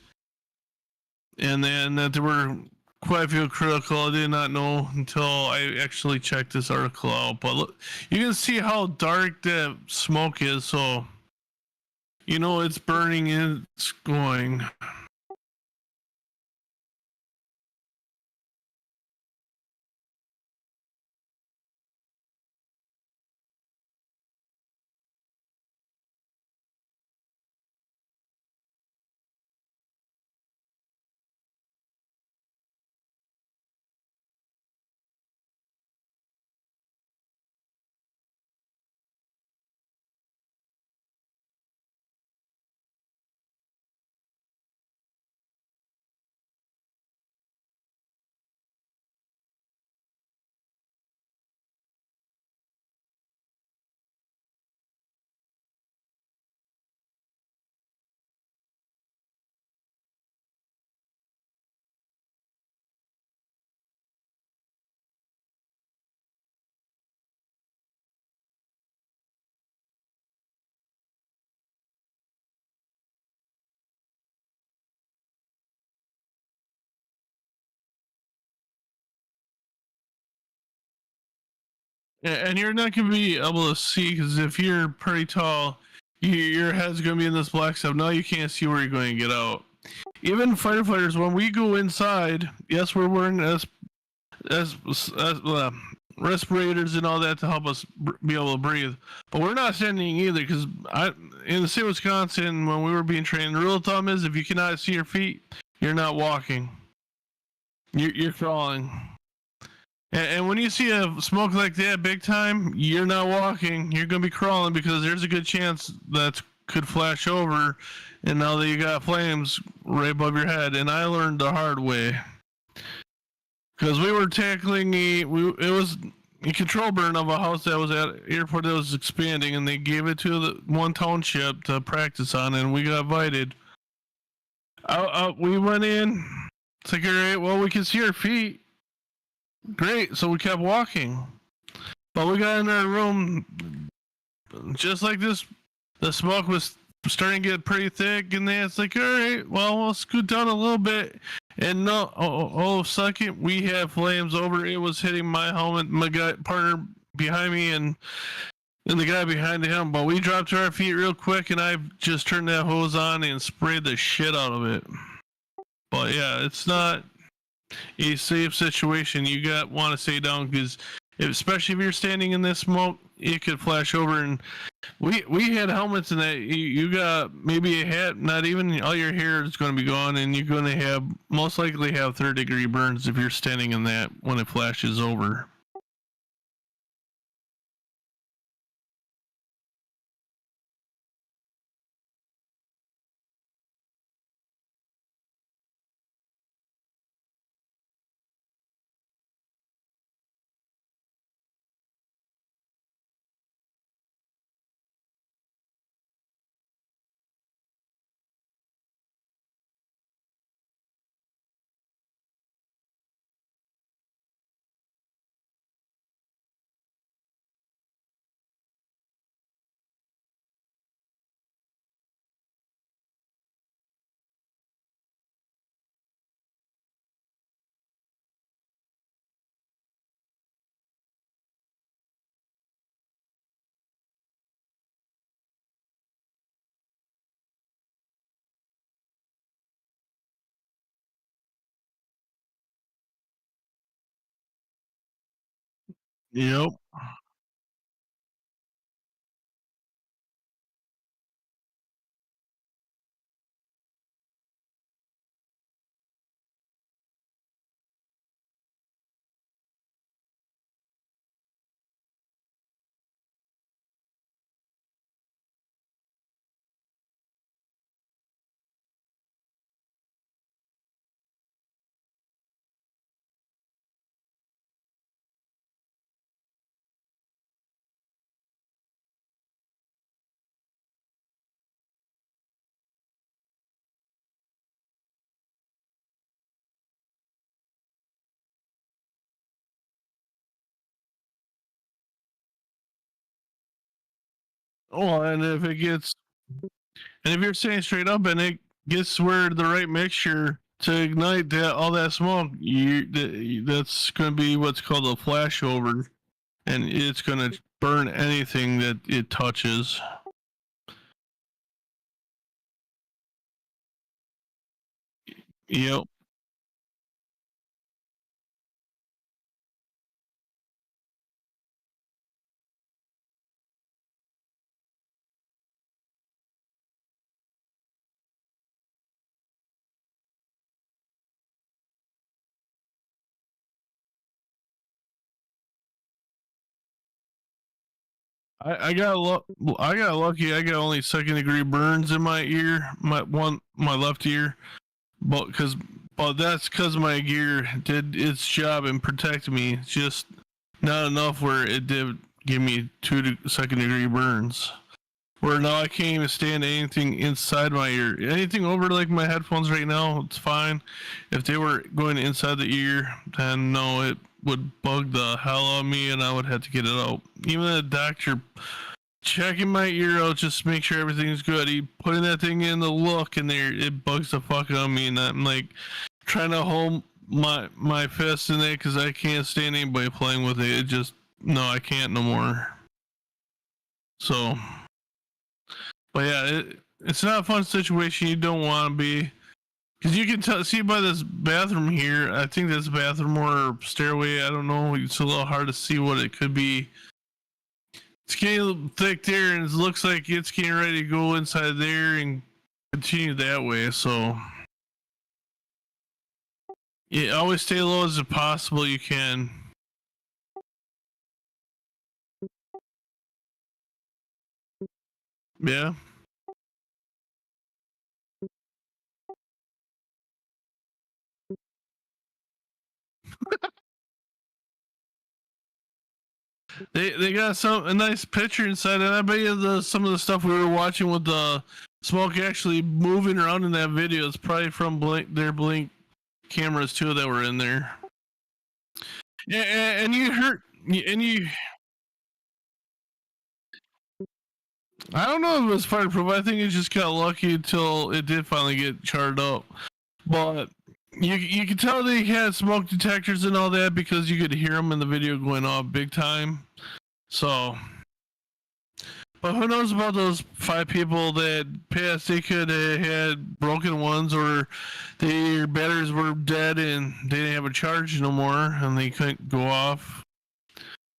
and then that there were quite a few critical. I did not know until I actually checked this article out. But look, you can see how dark that smoke is. So you know it's burning and it's going. And you're not going to be able to see because if you're pretty tall, your head's going to be in this black stuff. Now you can't see where you're going to get out. Even firefighters, when we go inside, yes, we're wearing respirators and all that to help us be able to breathe. But we're not standing either because in the state of Wisconsin, when we were being trained, the rule of thumb is if you cannot see your feet, you're not walking. You're crawling. And when you see a smoke like that big time, you're not walking. You're going to be crawling because there's a good chance that could flash over. And now that you got flames right above your head. And I learned the hard way. Because we were tackling it was a control burn of a house that was at an airport that was expanding. And they gave it to the one township to practice on. And we got invited. We went in. It's like, all right, well, we can see our feet. Great, so we kept walking. But we got in our room, just like this, the smoke was starting to get pretty thick, and then it's like, all right, well, we'll scoot down a little bit. And no, all of a second, we had flames over. It was hitting my helmet, my partner behind me, and the guy behind him. But we dropped to our feet real quick, and I just turned that hose on and sprayed the shit out of it. But yeah, it's not a safe situation. You want to stay down because especially if you're standing in this smoke, it could flash over. And we had helmets in that you got maybe a hat, not even all your hair is going to be gone, and you're going to most likely have 3rd-degree burns if you're standing in that when it flashes over. Yep. Oh, and if you're saying straight up and it gets where the right mixture to ignite that all that smoke, that's going to be what's called a flashover, and it's going to burn anything that it touches. Yep. I got lucky. I got only second degree burns in my ear, my left ear, but that's because my gear did its job and protected me. Just not enough where it did give me second degree burns. Where now I can't even stand anything inside my ear. Anything over like my headphones right now, it's fine. If they were going inside the ear, then no, it would bug the hell out of me and I would have to get it out. Even the doctor checking my ear out just to make sure everything's good. He putting that thing in the look and there it bugs the fuck out of me and I'm like trying to hold my fist in it because I can't stand anybody playing with it. It just no, I can't no more. So but yeah, it's not a fun situation. You don't want to be. Because you can see by this bathroom here, I think this bathroom or stairway, I don't know. It's a little hard to see what it could be. It's getting thick there, and it looks like it's getting ready to go inside there and continue that way. So, yeah, always stay low as possible you can. Yeah. They got a nice picture inside, and I bet you some of the stuff we were watching with the smoke actually moving around in that video is probably from their blink cameras too that were in there. Yeah, and you heard, and you. I don't know if it was fireproof. I think it just got lucky until it did finally get charred up. But you could tell they had smoke detectors and all that because you could hear them in the video going off big time. So, but who knows about those 5 people that passed? They could have had broken ones, or their batteries were dead and they didn't have a charge no more, and they couldn't go off.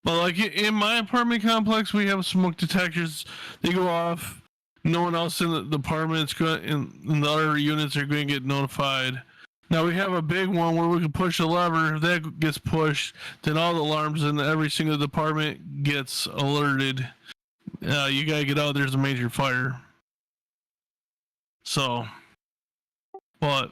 But like in my apartment complex, we have smoke detectors. They go off. No one else in the apartments in the other units are going to get notified. Now we have a big one where we can push a lever. If that gets pushed, then all the alarms in every single department gets alerted. You gotta get out. There's a major fire. So, but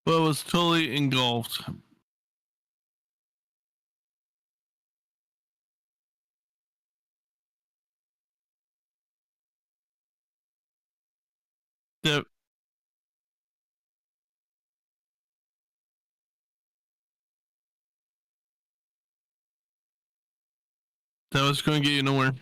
but was totally engulfed. That was going to get you nowhere.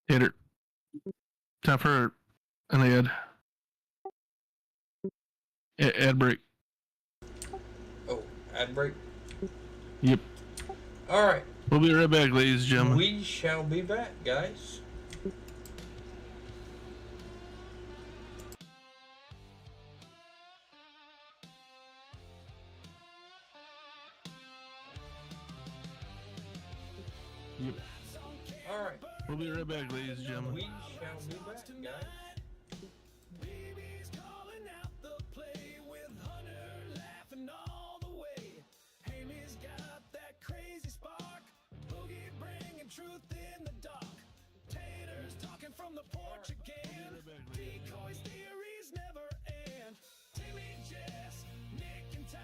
Tater. Time for an ad. Ad break. Oh, ad break? Yep. Alright. We'll be right back, ladies and gentlemen. We shall be back, guys. Yep. Alright. We'll be right back, ladies and gentlemen. We shall be back, guys. Baby's calling out the play with Hunter laughing all the way. Amy's got that crazy spark. Boogie bringing truth in the dark. Tater's talking from the porch again. Decoys theories never end. Timmy, Jess, Nick and Ty,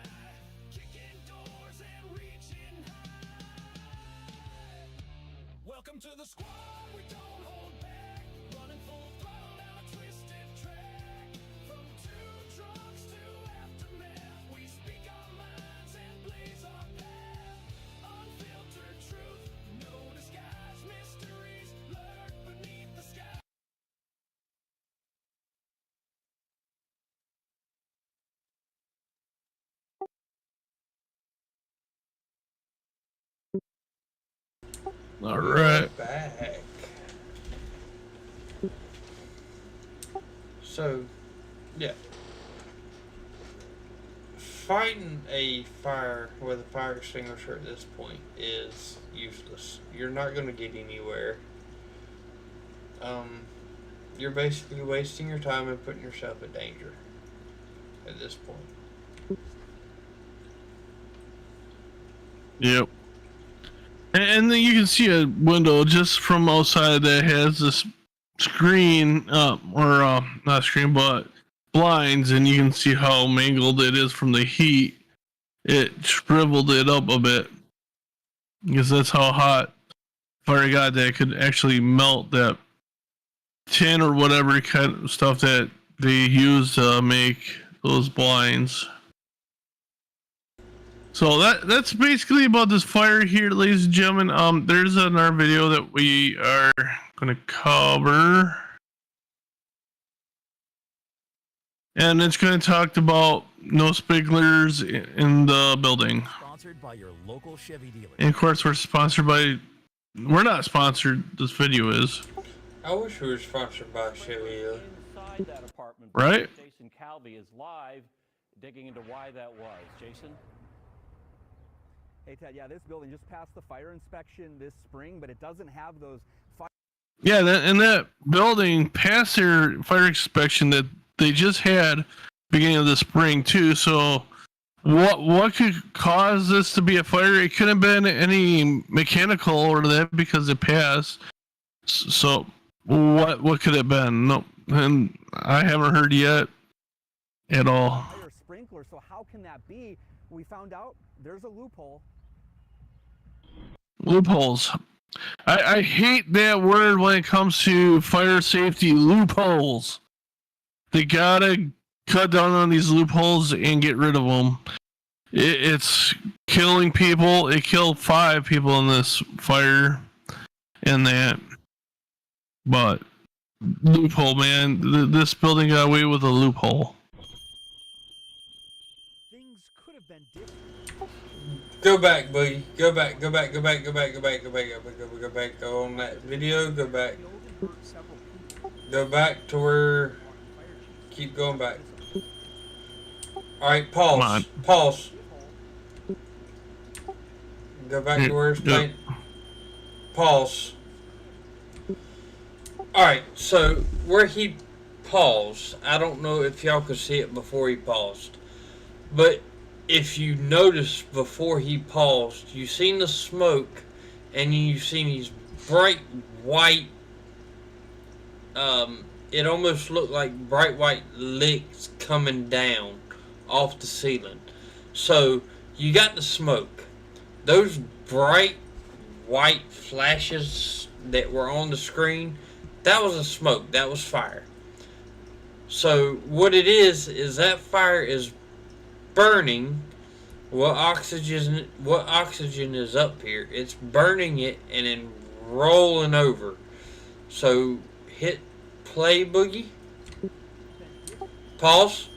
kicking doors and reaching high. Welcome to the squad, we don't hold back. Running full throttle down a twisted track. From two drunks to aftermath, we speak our minds and blaze our path. Unfiltered truth, no disguise, mysteries lurk beneath the sky. All right. Back. So, yeah. Fighting a fire with a fire extinguisher at this point is useless. You're not going to get anywhere. You're basically wasting your time and putting yourself in danger at this point. Yep. And then you can see a window just from outside that has this screen, not screen, but blinds, and you can see how mangled it is from the heat. It shriveled it up a bit because that's how hot fire got that it could actually melt that tin or whatever kind of stuff that they use to make those blinds. So that's basically about this fire here, ladies and gentlemen. There's another video that we are going to cover, and it's going to talk about no sprinklers in the building. Sponsored by your local Chevy dealer. And of course, we're not sponsored. This video is. I wish we were sponsored by Chevy. Inside that apartment, right? Jason Calvi is live, digging into why that was. Jason. Hey Ted, yeah, this building just passed the fire inspection this spring, but it doesn't have those fire. Yeah, that building passed their fire inspection that they just had beginning of the spring too. So what could cause this to be a fire? It couldn't have been any mechanical or that because it passed. So what could it have been? No, and I haven't heard yet at all. Fire sprinkler. So how can that be? We found out there's a loophole. Loopholes. I hate that word when it comes to fire safety. Loopholes. They gotta cut down on these loopholes and get rid of them. It's killing people. It killed 5 people in this fire and that. But loophole, man. This building got away with a loophole. Things could have been different. Go back, Boogie. Go back. Go on that video. Go back. Go back to where. Keep going back. All right, pause. Pause. Go back to where it's playing. Pause. All right, so where he paused, I don't know if y'all could see it before he paused, but if you notice before he paused, you seen the smoke, and you seen these bright white. It almost looked like bright white licks coming down off the ceiling. So you got the smoke. Those bright white flashes that were on the screen, that was a smoke. That was fire. So what it is that fire is burning what oxygen is up here. It's burning it and then rolling over. So hit play, Boogie. Pause.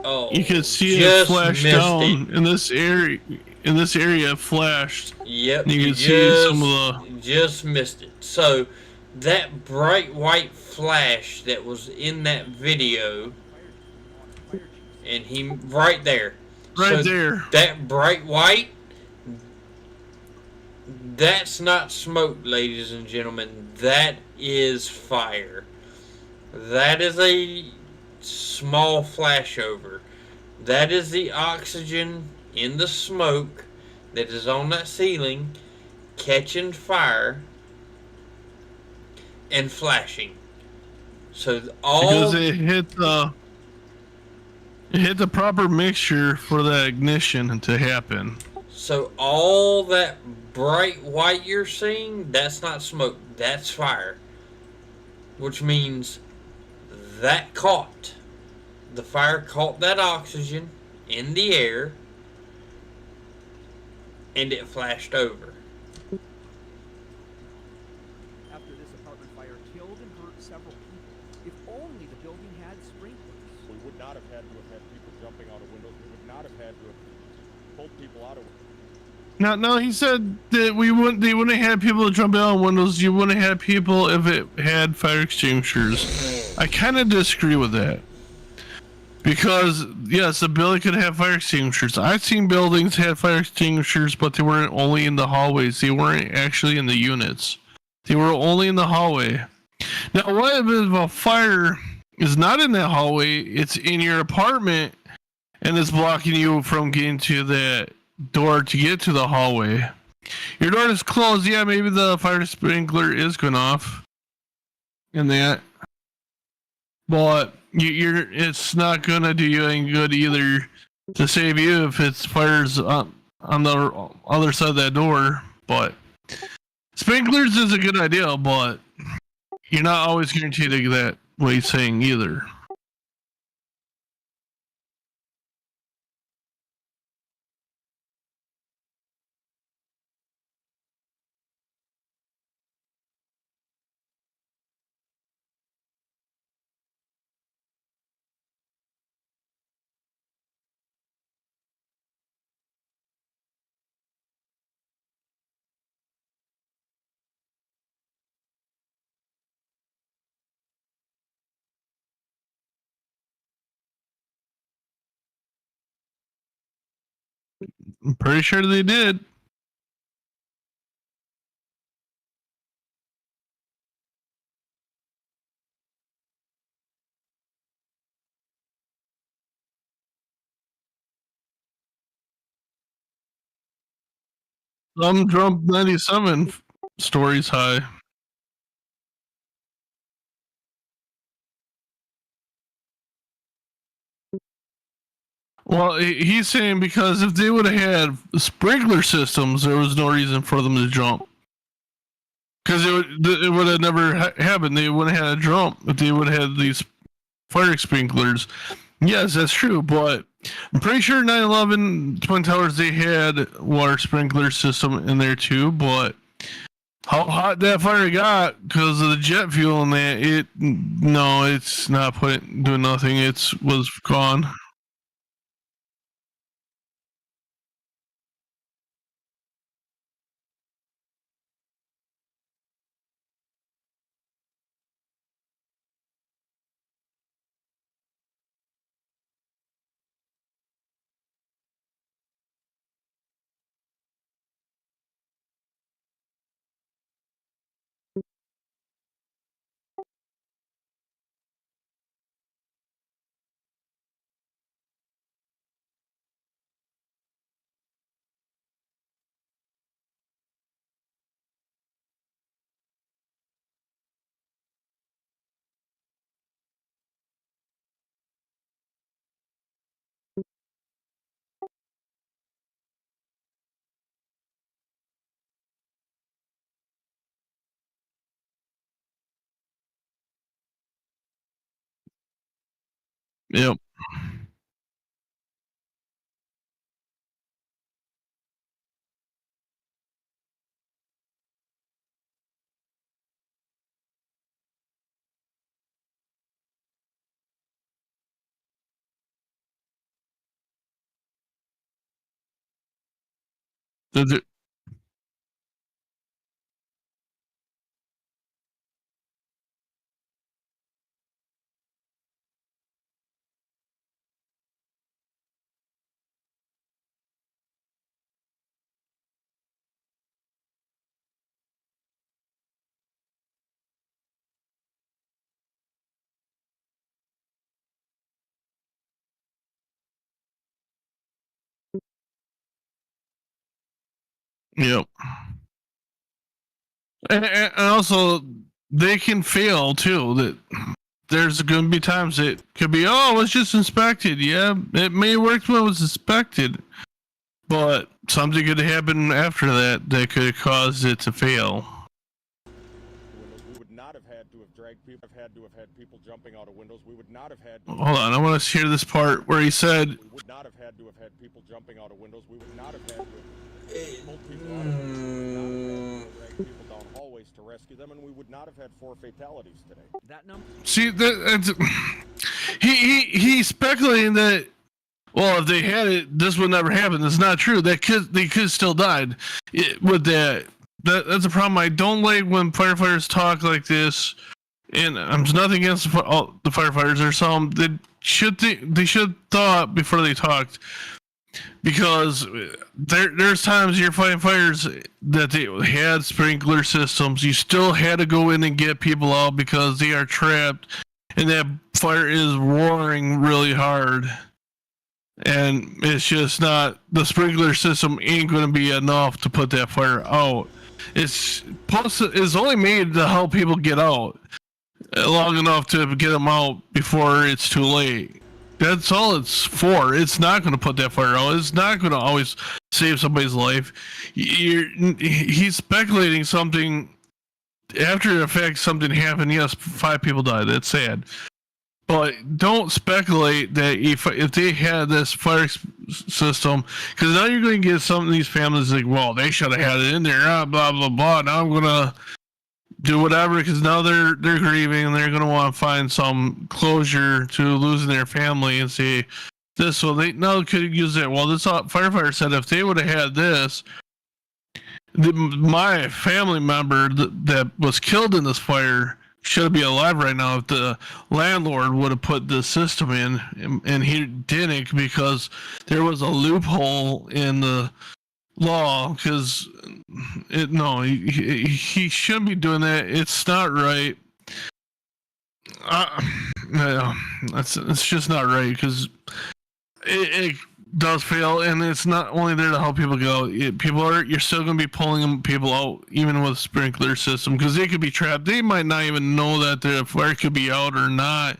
Oh, you can see it flash down in this area. In this area, it flashed. Yep. You can see some of the. Just missed it. So that bright white flash that was in that video, and he right there. Right there. That bright white. That's not smoke, ladies and gentlemen. That is fire. That is a small flashover. That is the oxygen in the smoke that is on that ceiling catching fire and flashing. So because it hit the proper mixture for the ignition to happen. So all that bright white you're seeing, that's not smoke, that's fire. Which means that the fire caught that oxygen in the air and it flashed over. After this apartment fire killed and hurt several people, if only the building had sprinklers. We would not have had to have had people jumping out of windows. We would not have had to have pulled people out of windows. No, he said that they wouldn't have had people jumping out of windows. You wouldn't have had people if it had fire extinguishers. I kind of disagree with that. Because, yes, the building could have fire extinguishers. I've seen buildings had fire extinguishers, but they weren't only in the hallways. They weren't actually in the units. They were only in the hallway. Now, what if a fire is not in that hallway, it's in your apartment, and it's blocking you from getting to that door to get to the hallway? Your door is closed. Yeah, maybe the fire sprinkler is going off in that, but it's not gonna do you any good either to save you if it's fires on the other side of that door. But sprinklers is a good idea, but you're not always guaranteed to get that what he's saying either. I'm pretty sure they did. Some Trump 97 stories high. Well, he's saying because if they would have had sprinkler systems, there was no reason for them to jump. Because it would have never happened. They wouldn't have had a drum if they would have had these fire sprinklers. Yes, that's true, but I'm pretty sure 9/11 Twin Towers, they had water sprinkler system in there too, but how hot that fire got because of the jet fuel in that, it's not doing nothing. It was gone. Yep. Does it? Yep. And also, they can fail too. That there's going to be times it could be, oh, it was just inspected. Yeah, it may work when it was inspected, but something could happen after that could have caused it to fail. We would not have had to have dragged people, have had people jumping out of windows. We would not have had. Hold on, I want to hear this part where he said. We would not have had people jumping out of windows. We would not have had to have pulled people out of windows. We would not have had to drag people down hallways to rescue them, and we would not have had 4 fatalities today. That number. See, he's speculating that. Well, if they had it, this would never happen. That's not true. They could still died with that. That's a problem. I don't like when firefighters talk like this. And I'm nothing against the firefighters. There's some they should thought before they talked, because there's times you're fighting fires that they had sprinkler systems. You still had to go in and get people out because they are trapped, and that fire is roaring really hard. And it's just not, the sprinkler system ain't going to be enough to put that fire out. It's only made to help people get out long enough to get them out before it's too late. That's all it's for. It's not going to put that fire out. It's not going to always save somebody's life. He's speculating something after the fact. Something happened. Yes, 5 people died. That's sad. But don't speculate that if they had this fire system, because now you're going to get some of these families like, well, they should have had it in there, blah, blah, blah. Now I'm going to do whatever, because now they're grieving, and they're going to want to find some closure to losing their family and say this. So they now could use it. Well, this firefighter said if they would have had this, my family member that was killed in this fire should be alive right now if the landlord would have put the system in, and he didn't, because there was a loophole in the law. Because he shouldn't be doing that. It's not right. It's just not right, because it does fail, and it's not only there to help people go. You're still going to be pulling people out, even with a sprinkler system, because they could be trapped. They might not even know that the fire could be out or not,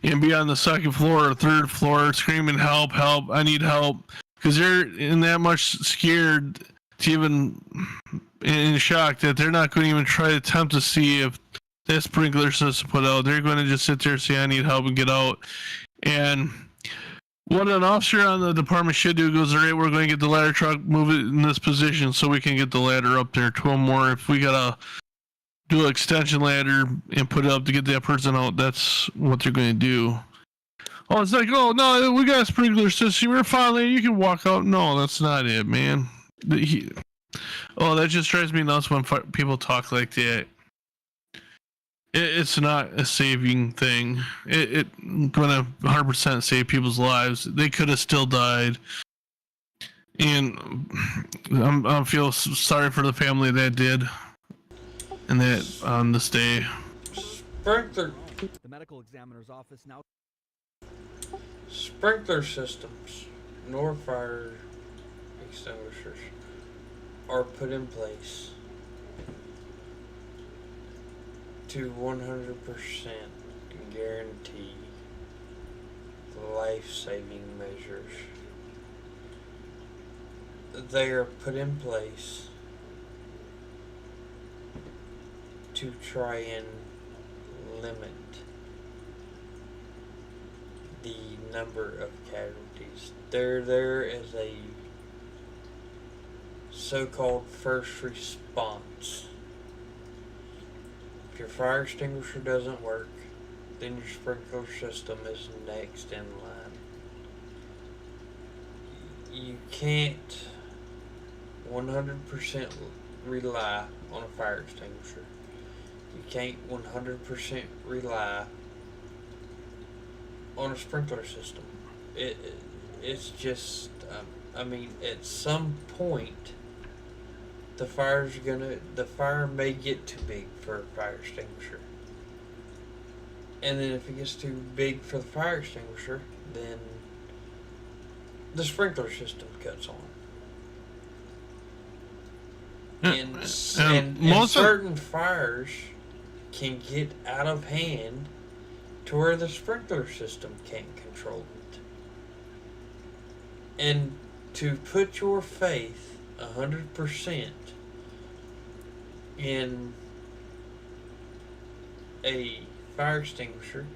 and be on the 2nd floor or 3rd floor screaming, "Help! Help! I need help!" Because they're in that much scared to even in shock that they're not going to even try to attempt to see if that sprinkler system put out. They're going to just sit there and say, I need help, and get out. And what an officer on the department should do goes, all right, we're going to get the ladder truck, move it in this position so we can get the ladder up there to them. Or if we got to do an extension ladder and put it up to get that person out, that's what they're going to do. Oh, it's like, oh, no, we got a sprinkler system. You're fine, you can walk out. No, that's not it, man. That just drives me nuts when people talk like that. It's not a saving thing. It's going to 100% save people's lives. They could have still died. And I feel sorry for the family that did. And that on this day. Sprinkler. The medical examiner's office now. Sprinkler systems, nor fire extinguishers, are put in place to 100% guarantee life-saving measures. They are put in place to try and limit the number of casualties. They're there as a so-called first response. If your fire extinguisher doesn't work, then your sprinkler system is next in line. You can't 100% rely on a fire extinguisher. You can't 100% rely on a sprinkler system. It's just, I mean, at some point, the fire may get too big for a fire extinguisher. And then if it gets too big for the fire extinguisher, then the sprinkler system cuts on. And certain fires can get out of hand to where the sprinkler system can't control it. And to put your faith 100% in a fire extinguisher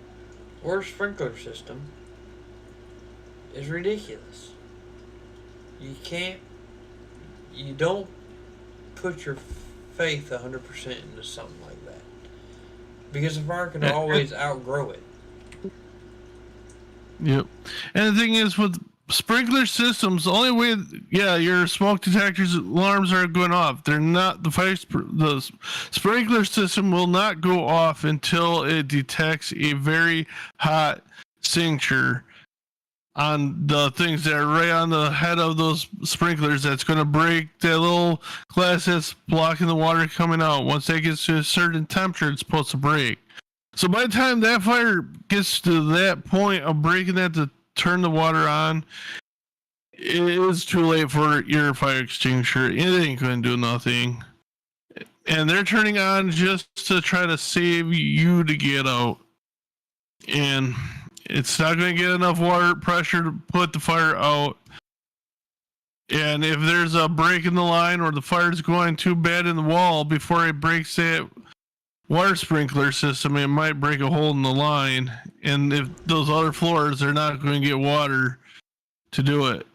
or a sprinkler system is ridiculous. You don't put your faith 100% into something like that. Because the fire can always outgrow it. Yep. And the thing is, with sprinkler systems, the only way, your smoke detectors alarms are going off. They're not, the sprinkler system will not go off until it detects a very hot signature on the things that are right on the head of those sprinklers. That's going to break that little glass that's blocking the water coming out. Once that gets to a certain temperature, it's supposed to break. So by the time that fire gets to that point of breaking that to turn the water on, it is too late for your fire extinguisher. It ain't going to do nothing. And they're turning on just to try to save you to get out. And it's not going to get enough water pressure to put the fire out. And if there's a break in the line or the fire's going too bad in the wall before it breaks that water sprinkler system, it might break a hole in the line. And if those other floors, they're not going to get water to do it.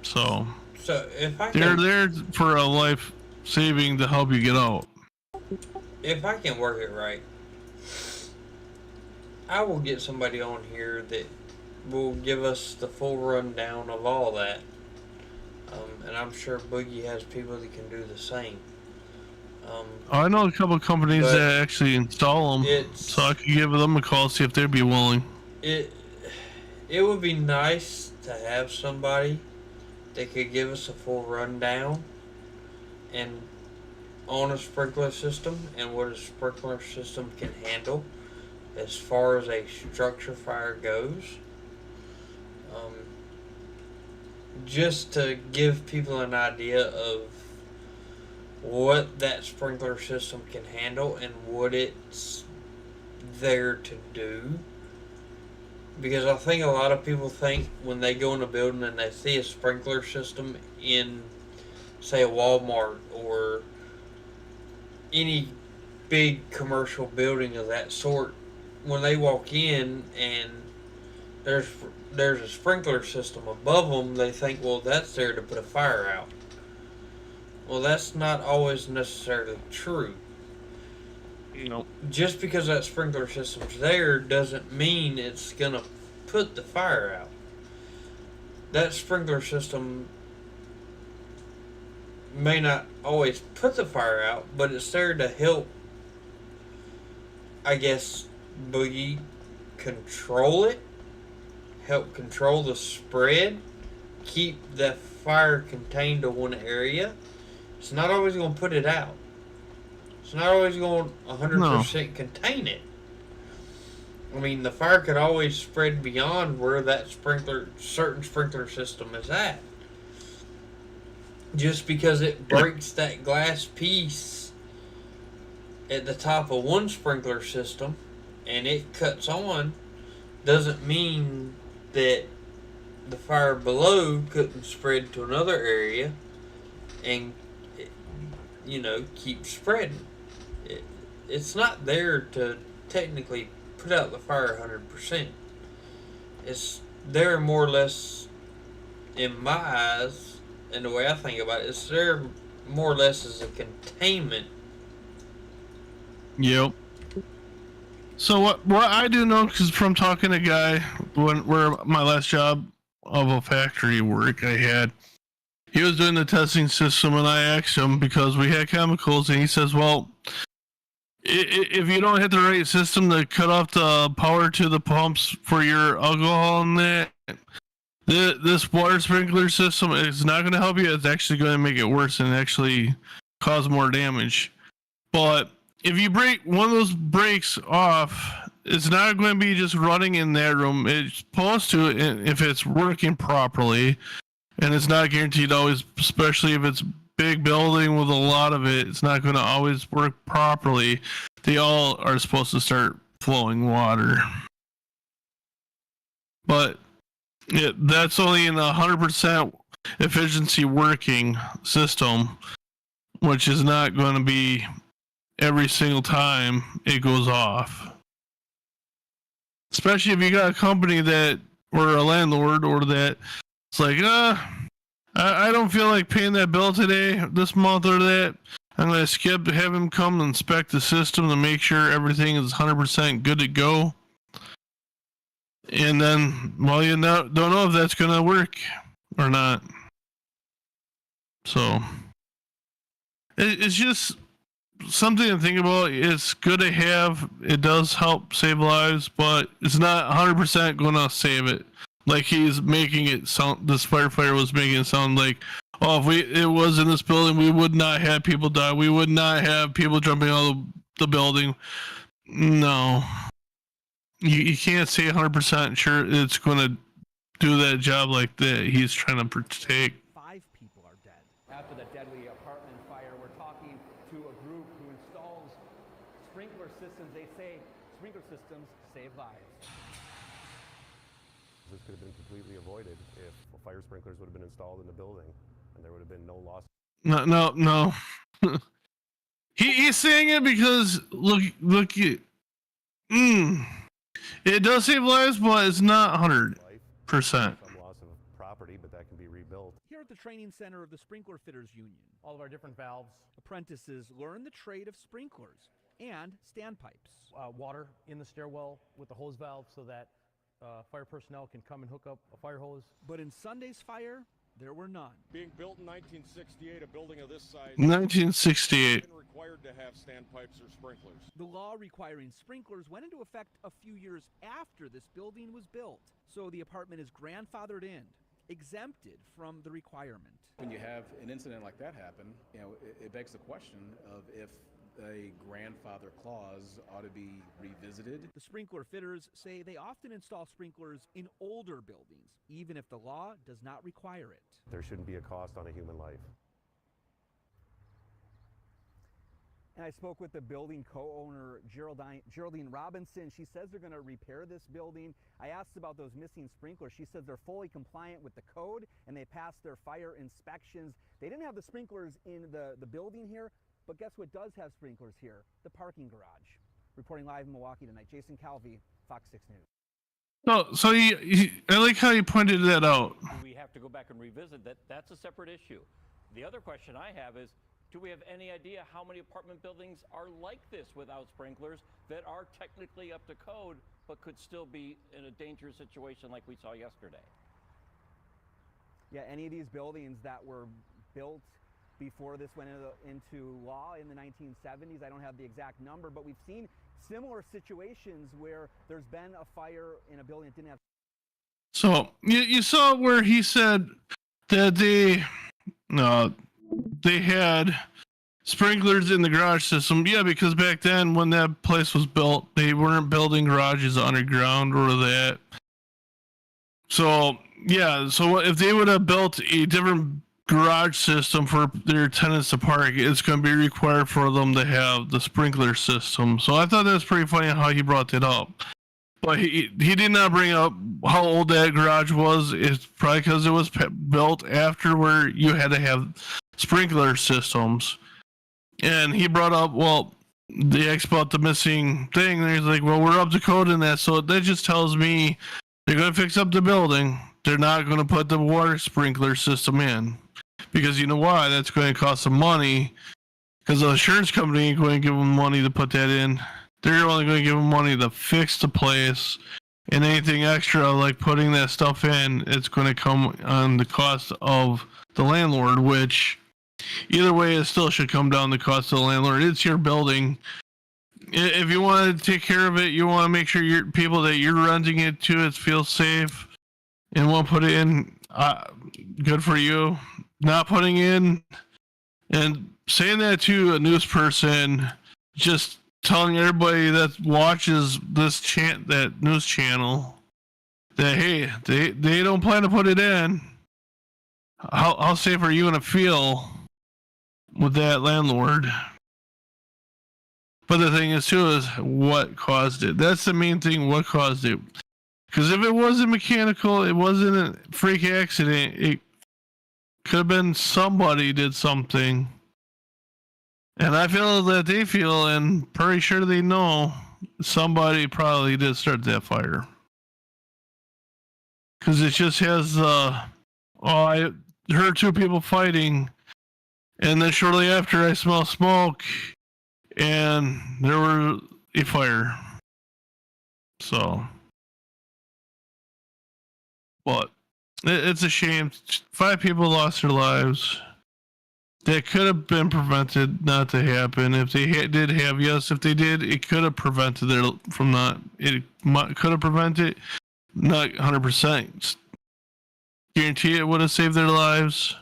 So if they're there for a life saving to help you get out. If I can work it right, I will get somebody on here that will give us the full rundown of all that. And I'm sure Boogie has people that can do the same. I know a couple of companies that actually install them, so I could give them a call, see if they'd be willing. It would be nice to have somebody that could give us a full rundown and on a sprinkler system and what a sprinkler system can handle as far as a structure fire goes. Just to give people an idea of what that sprinkler system can handle and what it's there to do. Because I think a lot of people think when they go in a building and they see a sprinkler system in, say, a Walmart or any big commercial building of that sort, when they walk in and there's a sprinkler system above them, they think, well, that's there to put a fire out. Well, that's not always necessarily true. Nope. Just because that sprinkler system's there doesn't mean it's gonna put the fire out. That sprinkler system may not always put the fire out, but it's there to help, I guess, Boogie, control it, help control the spread, keep the fire contained to one area. It's not always going to put it out. It's not always going to 100% contain it. I mean, the fire could always spread beyond where that certain sprinkler system is at. Just because it breaks that glass piece at the top of one sprinkler system and it cuts on, doesn't mean that the fire below couldn't spread to another area and, you know, keep spreading. It's not there to technically put out the fire 100%. It's there more or less, in my eyes, and the way I think about it, it's there more or less as a containment. Yep. So what I do know, because from talking to a guy where my last job of a factory work I had, he was doing the testing system, and I asked him because we had chemicals, and he says, well, if you don't hit the right system to cut off the power to the pumps for your alcohol and that, this water sprinkler system is not going to help you. It's actually going to make it worse and actually cause more damage. But if you break one of those breaks off, it's not going to be just running in that room. It's supposed to, if it's working properly, and it's not guaranteed always, especially if it's big building with a lot of it, it's not going to always work properly. They all are supposed to start flowing water. But that's only in a 100% efficiency working system, which is not going to be every single time it goes off. Especially if you got a company that, or a landlord, or that it's like, I don't feel like paying that bill today, this month, or that. I'm going to have him come and inspect the system to make sure everything is 100% good to go. And then, well, you don't know if that's going to work or not. So, it's just something to think about. It's good to have. It does help save lives, but it's not 100% going to save it. Like he's making it sound, this firefighter was making it sound like, oh, if it was in this building, we would not have people die. We would not have people jumping out of the building. No. You can't say 100% sure it's going to do that job like that he's trying to protect. 5 people are dead. After the deadly apartment fire, we're talking to a group who installs sprinkler systems. They say sprinkler systems save lives. This could have been completely avoided if fire sprinklers would have been installed in the building and there would have been no loss. No. He's saying it because look it does save lives, but it's not 100%. Some loss of property, but that can be rebuilt. Here at the training center of the Sprinkler Fitters Union, all of our different valves, apprentices learn the trade of sprinklers and standpipes. Water in the stairwell with the hose valve so that fire personnel can come and hook up a fire hose. But in Sunday's fire, there were none. Being built in 1968, a building of this size 1968 been required to have standpipes or sprinklers. The law requiring sprinklers went into effect a few years after this building was built. So the apartment is grandfathered in, exempted from the requirement. When you have an incident like that happen, it begs the question of if a grandfather clause ought to be revisited. The sprinkler fitters say they often install sprinklers in older buildings, even if the law does not require it. There shouldn't be a cost on a human life. And I spoke with the building co-owner, Geraldine Robinson. She says they're going to repair this building. I asked about those missing sprinklers. She says they're fully compliant with the code and they passed their fire inspections. They didn't have the sprinklers in the building here, But guess what does have sprinklers here? The parking garage. Reporting live in Milwaukee tonight, Jason Calvi, Fox 6 News. So I like how you pointed that out. We have to go back and revisit that. That's a separate issue. The other question I have is, do we have any idea how many apartment buildings are like this without sprinklers that are technically up to code but could still be in a dangerous situation like we saw yesterday? Yeah, any of these buildings that were built before this went into law in the 1970s, I don't have the exact number, but we've seen similar situations where there's been a fire in a building that didn't have. So you saw where he said that they had sprinklers in the garage system. Yeah, because back then when that place was built, they weren't building garages underground or that. So yeah, so if they would have built a different garage system for their tenants to park, it's going to be required for them to have the sprinkler system. So I thought that was pretty funny how he brought that up. But he did not bring up how old that garage was. It's probably because it was built after where you had to have sprinkler systems. And he brought up, well, the X about the missing thing. And he's like, well, we're up to code in that. So that just tells me they're going to fix up the building. They're not going to put the water sprinkler system in. Because you know why? That's going to cost them money. Because the insurance company ain't going to give them money to put that in. They're only going to give them money to fix the place. And anything extra, like putting that stuff in, it's going to come on the cost of the landlord, which either way, it still should come down the cost of the landlord. It's your building. If you want to take care of it, you want to make sure your people that you're renting it to, it feels safe and won't put it in. Good for you. Not putting in and saying that to a news person, just telling everybody that watches this that news channel that, hey, they don't plan to put it in. How safe are you going to feel with that landlord? But the thing is too is what caused it. That's the main thing. What caused it? Because if it wasn't mechanical, it wasn't a freak accident. It could have been somebody did something. And I feel that they feel, and pretty sure they know, somebody probably did start that fire. Because it just has, I heard two people fighting, and then shortly after I smelled smoke, and there was a fire. So, but it's a shame. 5 people lost their lives. That could have been prevented not to happen. If they did have, yes, if they did, it could have prevented from not. It could have prevented, not 100%. Guarantee it would have saved their lives,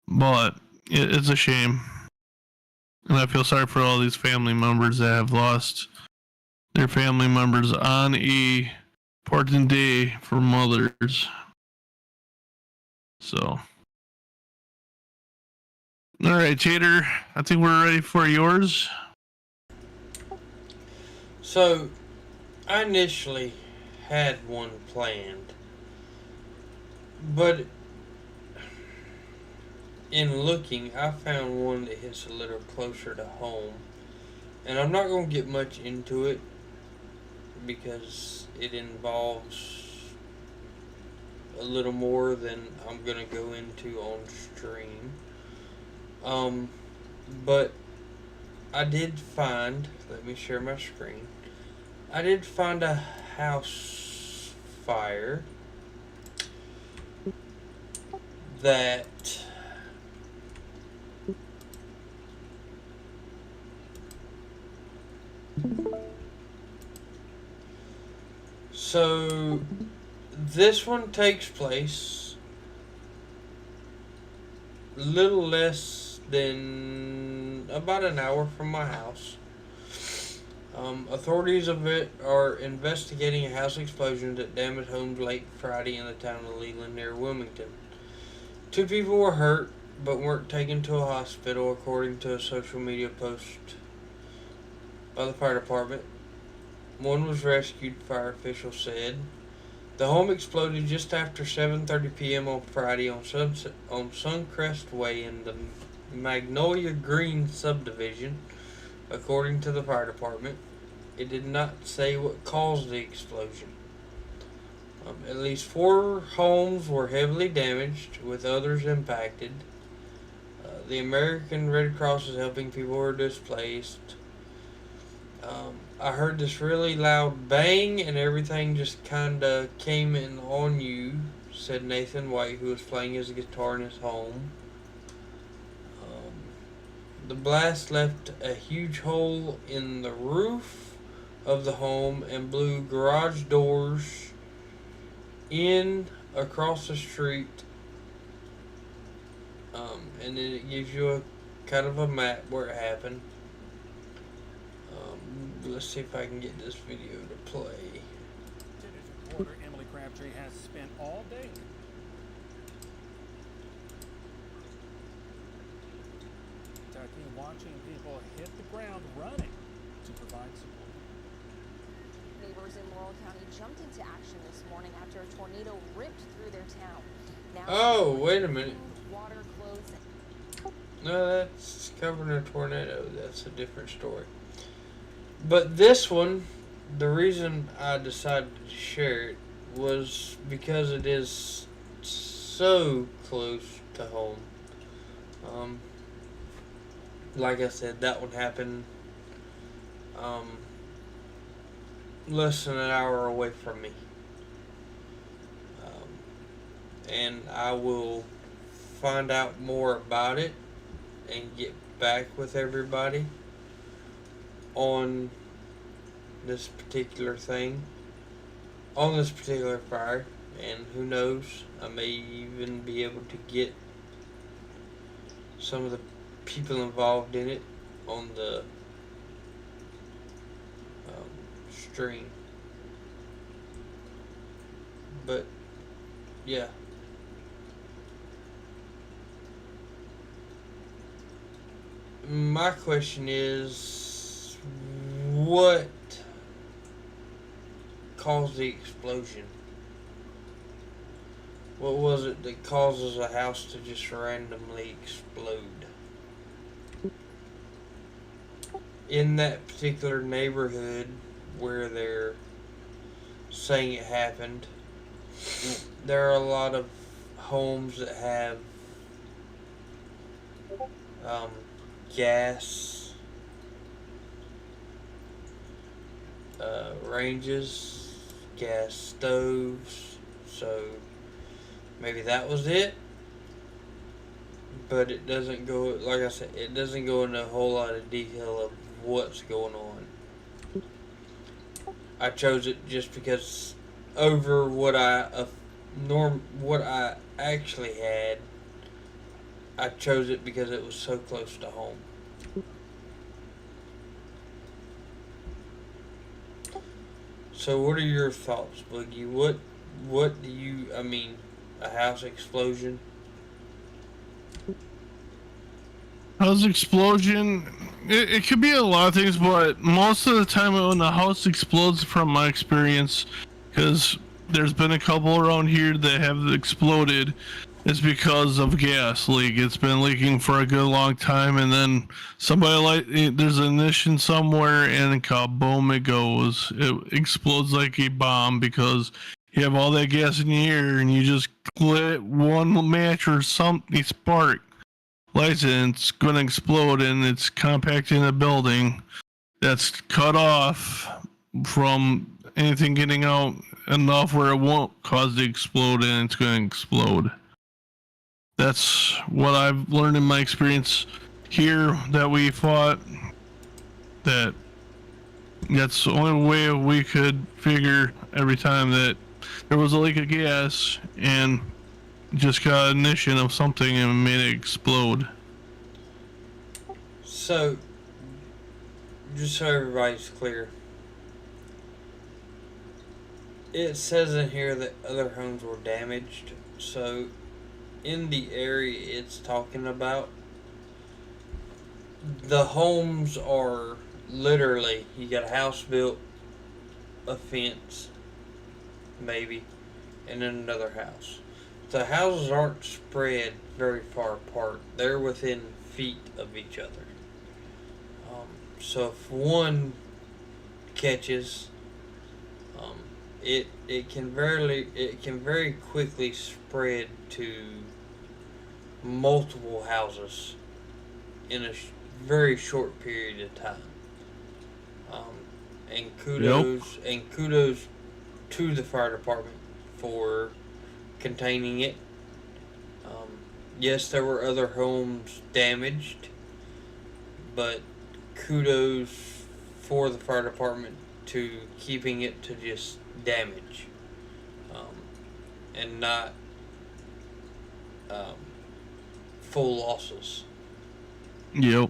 but it's a shame. And I feel sorry for all these family members that have lost their family members on a important day for mothers. So. All right, Tater, I think we're ready for yours. So, I initially had one planned, but in looking, I found one that hits a little closer to home. And I'm not going to get much into it because it involves a little more than I'm going to go into on stream. But I did find, let me share my screen. I did find a house fire that so this one takes place a little less than about an hour from my house. Authorities of it are investigating a house explosion that damaged homes late Friday in the town of Leland near Wilmington. 2 people were hurt but weren't taken to a hospital, according to a social media post by the fire department. One was rescued, fire officials said. The home exploded just after 7:30 p.m. on Friday on Suncrest Way in the Magnolia Green subdivision, according to the fire department. It did not say what caused the explosion. At least 4 homes were heavily damaged, with others impacted. The American Red Cross is helping people who are displaced. I heard this really loud bang and everything just kinda came in on you, said Nathan White, who was playing his guitar in his home. The blast left a huge hole in the roof of the home and blew garage doors in across the street. And then it gives you a kind of a map where it happened. Let's see if I can get this video to play. Reporter Emily Crabtree has spent all day watching people hit the ground running to provide support. Neighbors in Laurel County jumped into action this morning after a tornado ripped through their town. Now, oh, wait a minute. Water, clothes, no, that's covering a tornado. That's a different story. But this one, the reason I decided to share it was because it is so close to home. Like I said, that one happened less than an hour away from me. And I will find out more about it and get back with everybody on this particular thing, on this particular fire, and who knows, I may even be able to get some of the people involved in it on the stream. But yeah, my question is, what caused the explosion? What was it that causes a house to just randomly explode? In that particular neighborhood where they're saying it happened, there are a lot of homes that have gas ranges, gas stoves, so maybe that was it. But it doesn't go, like I said, it doesn't go into a whole lot of detail of what's going on. I chose it just because over what I actually had, I chose it because it was so close to home. So what are your thoughts, Boogie? What do you, I mean, a house explosion? House explosion, it could be a lot of things, but most of the time when the house explodes, from my experience, because there's been a couple around here that have exploded, it's because of gas leak. It's been leaking for a good long time, and then there's an ignition somewhere, and kaboom, it goes. It explodes like a bomb because you have all that gas in the air, and you just lit one match or something, spark. License going to explode, and it's compacting a building that's cut off from anything getting out enough where it won't cause the explode, and it's going to explode. That's what I've learned in my experience here that we fought. That's the only way we could figure every time that there was a leak of gas and just got ignition of something and made it explode. So, just so everybody's clear, it says in here that other homes were damaged. So, in the area it's talking about, the homes are literally, you got a house built, a fence, maybe, and then another house. The houses aren't spread very far apart. They're within feet of each other. So if one catches, it can very quickly spread to multiple houses in a very short period of time. And kudos to the fire department for containing it. Yes, there were other homes damaged, but kudos for the fire department to keeping it to just damage, and not full losses. Yep.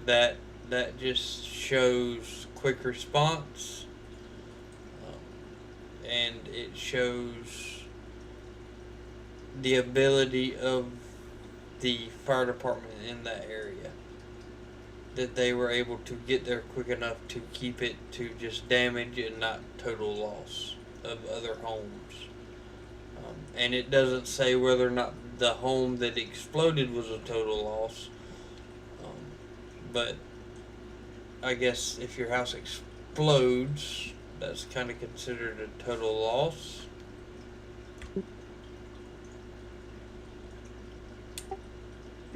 That just shows quick response, and it shows the ability of the fire department in that area, that they were able to get there quick enough to keep it to just damage and not total loss of other homes. And it doesn't say whether or not the home that exploded was a total loss, but I guess if your house explodes, that's kind of considered a total loss.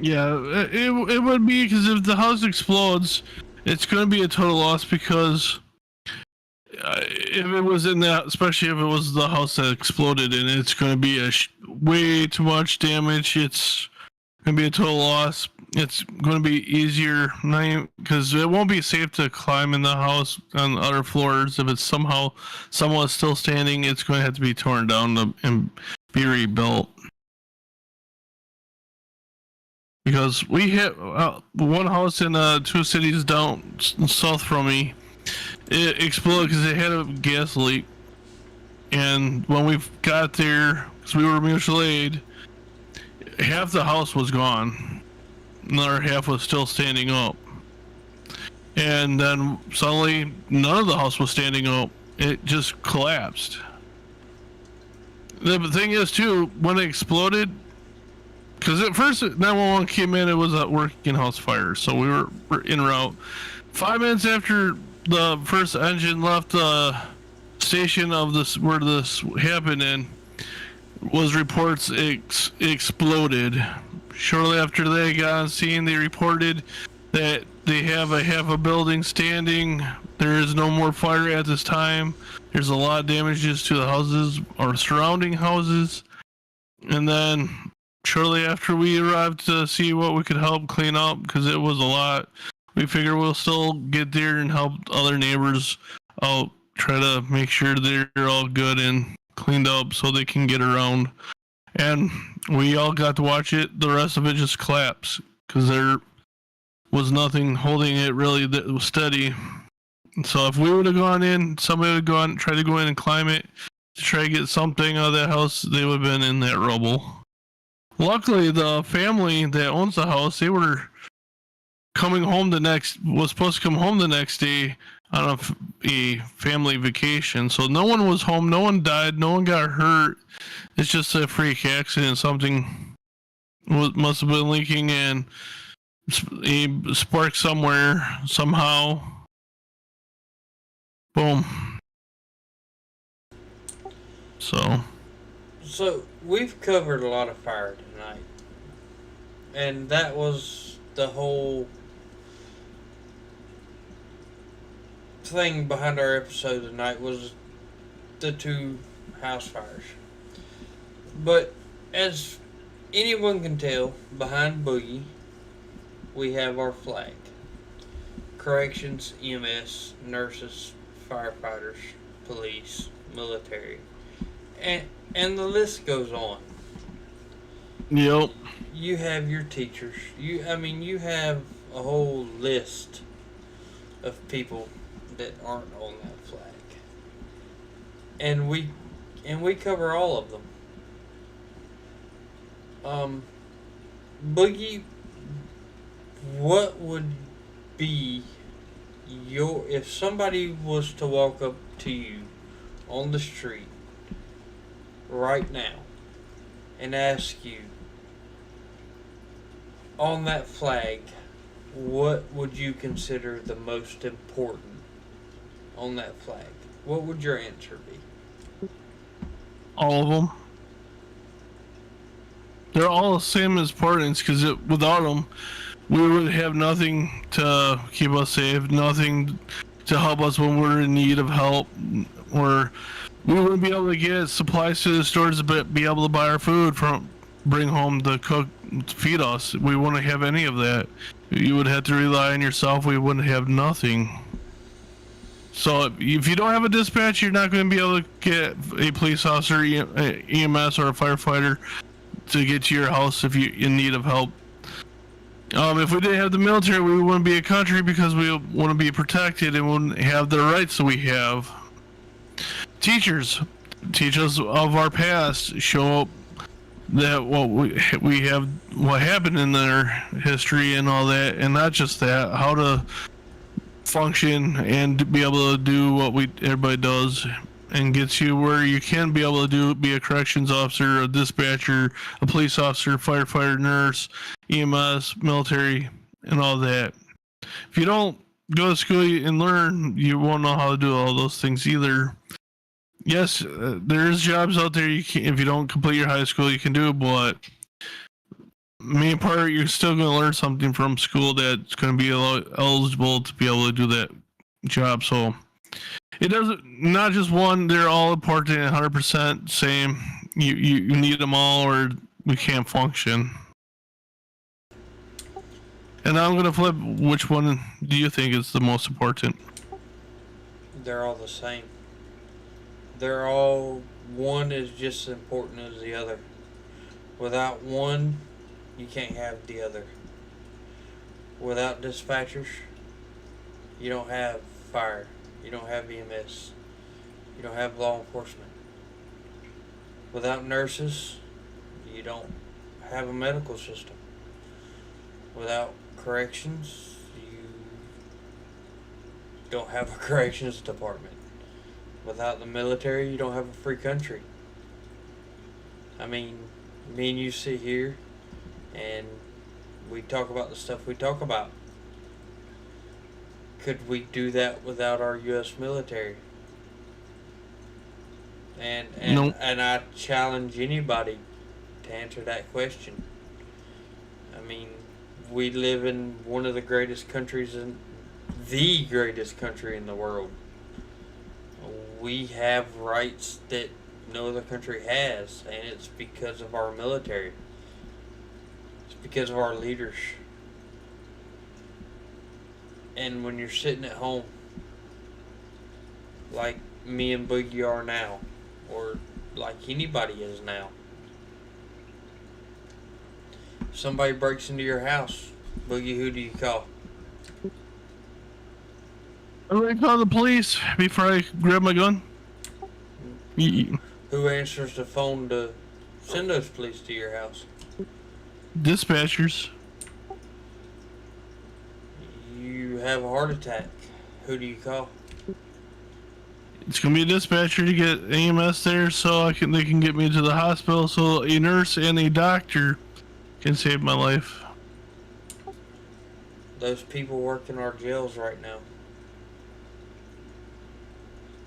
Yeah, it would be, because if the house explodes, it's going to be a total loss, because if it was in that, especially if it was the house that exploded, and it's going to be way too much damage, it's going to be a total loss. It's going to be easier, because it won't be safe to climb in the house on other floors. If it's somehow somewhat still standing, it's going to have to be torn down and be rebuilt. Because we hit one house in 2 cities down south from me. It exploded because it had a gas leak. And when we got there, because we were mutual aid, half the house was gone. Another half was still standing up. And then suddenly, none of the house was standing up. It just collapsed. The thing is, too, when it exploded, because at first 911 came in, it was a working house fire, so we were en route. 5 minutes after the first engine left the station of this where this happened in, was reports it exploded. Shortly after they got on scene, they reported that they have half a building standing. There is no more fire at this time. There's a lot of damages to the houses or surrounding houses. And then shortly after we arrived to see what we could help clean up, because it was a lot, we figure we'll still get there and help other neighbors out, try to make sure they're all good and cleaned up so they can get around. And we all got to watch it. The rest of it just collapsed because there was nothing holding it really that was steady. So if we would have gone in, somebody would have tried to go in and climb it to try to get something out of that house, they would have been in that rubble. Luckily, the family that owns the house, they were was supposed to come home the next day on a family vacation. So no one was home, no one died, no one got hurt. It's just a freak accident. Something must have been leaking and a spark somewhere, somehow. Boom. So we've covered a lot of fire tonight, and that was the whole thing behind our episode tonight, was the 2 house fires. But as anyone can tell, behind Boogie we have our flag: corrections, EMS, nurses, firefighters, police, military, and the list goes on. Yep. You have your teachers. You have a whole list of people that aren't on that flag. And we cover all of them. Boogie, what would be if somebody was to walk up to you on the street right now and ask you, On that flag, what would you consider the most important on that flag? What would your answer be? All of them. They're all the same importance because without them, we would have nothing to keep us safe, nothing to help us when we're in need of help, or we wouldn't be able to get supplies to the stores to be able to buy our food bring home to cook, to feed us. We wouldn't have any of that. You would have to rely on yourself. We wouldn't have nothing. So if you don't have a dispatch, you're not going to be able to get a police officer, EMS, or a firefighter to get to your house if you're in need of help. If we didn't have the military, we wouldn't be a country because we wouldn't be protected and wouldn't have the rights that we have. Teachers teach us of our past, show up that we have, what happened in their history and all that, and not just that, how to function and be able to do what everybody does, and gets you where you can be able to be a corrections officer, a dispatcher, a police officer, firefighter, nurse, EMS, military, and all that. If you don't go to school and learn, you won't know how to do all those things either. Yes, there's jobs out there if you don't complete your high school, you can do, but main part, you're still going to learn something from school that's going to be eligible to be able to do that job. So it doesn't, not just one, they're all important, 100% same. You need them all or we can't function. And I'm going to flip, which one do you think is the most important? They're all the same. They're all, one is just as important as the other. Without one, you can't have the other. Without dispatchers, you don't have fire. You don't have EMS. You don't have law enforcement. Without nurses, you don't have a medical system. Without corrections, you don't have a corrections department. Without the military, you don't have a free country. I mean, me and you sit here and we talk about the stuff we talk about. Could we do that without our U.S. military? And nope. And I challenge anybody to answer that question. I mean, we live in one of the greatest countries the greatest country in the world. We have rights that no other country has, and it's because of our military. It's because of our leaders. And when you're sitting at home, like me and Boogie are now, or like anybody is now, if somebody breaks into your house, Boogie, who do you call? I'm going to call the police before I grab my gun. Who answers the phone to send those police to your house? Dispatchers. You have a heart attack. Who do you call? It's going to be a dispatcher to get EMS there so they can get me to the hospital so a nurse and a doctor can save my life. Those people work in our jails right now.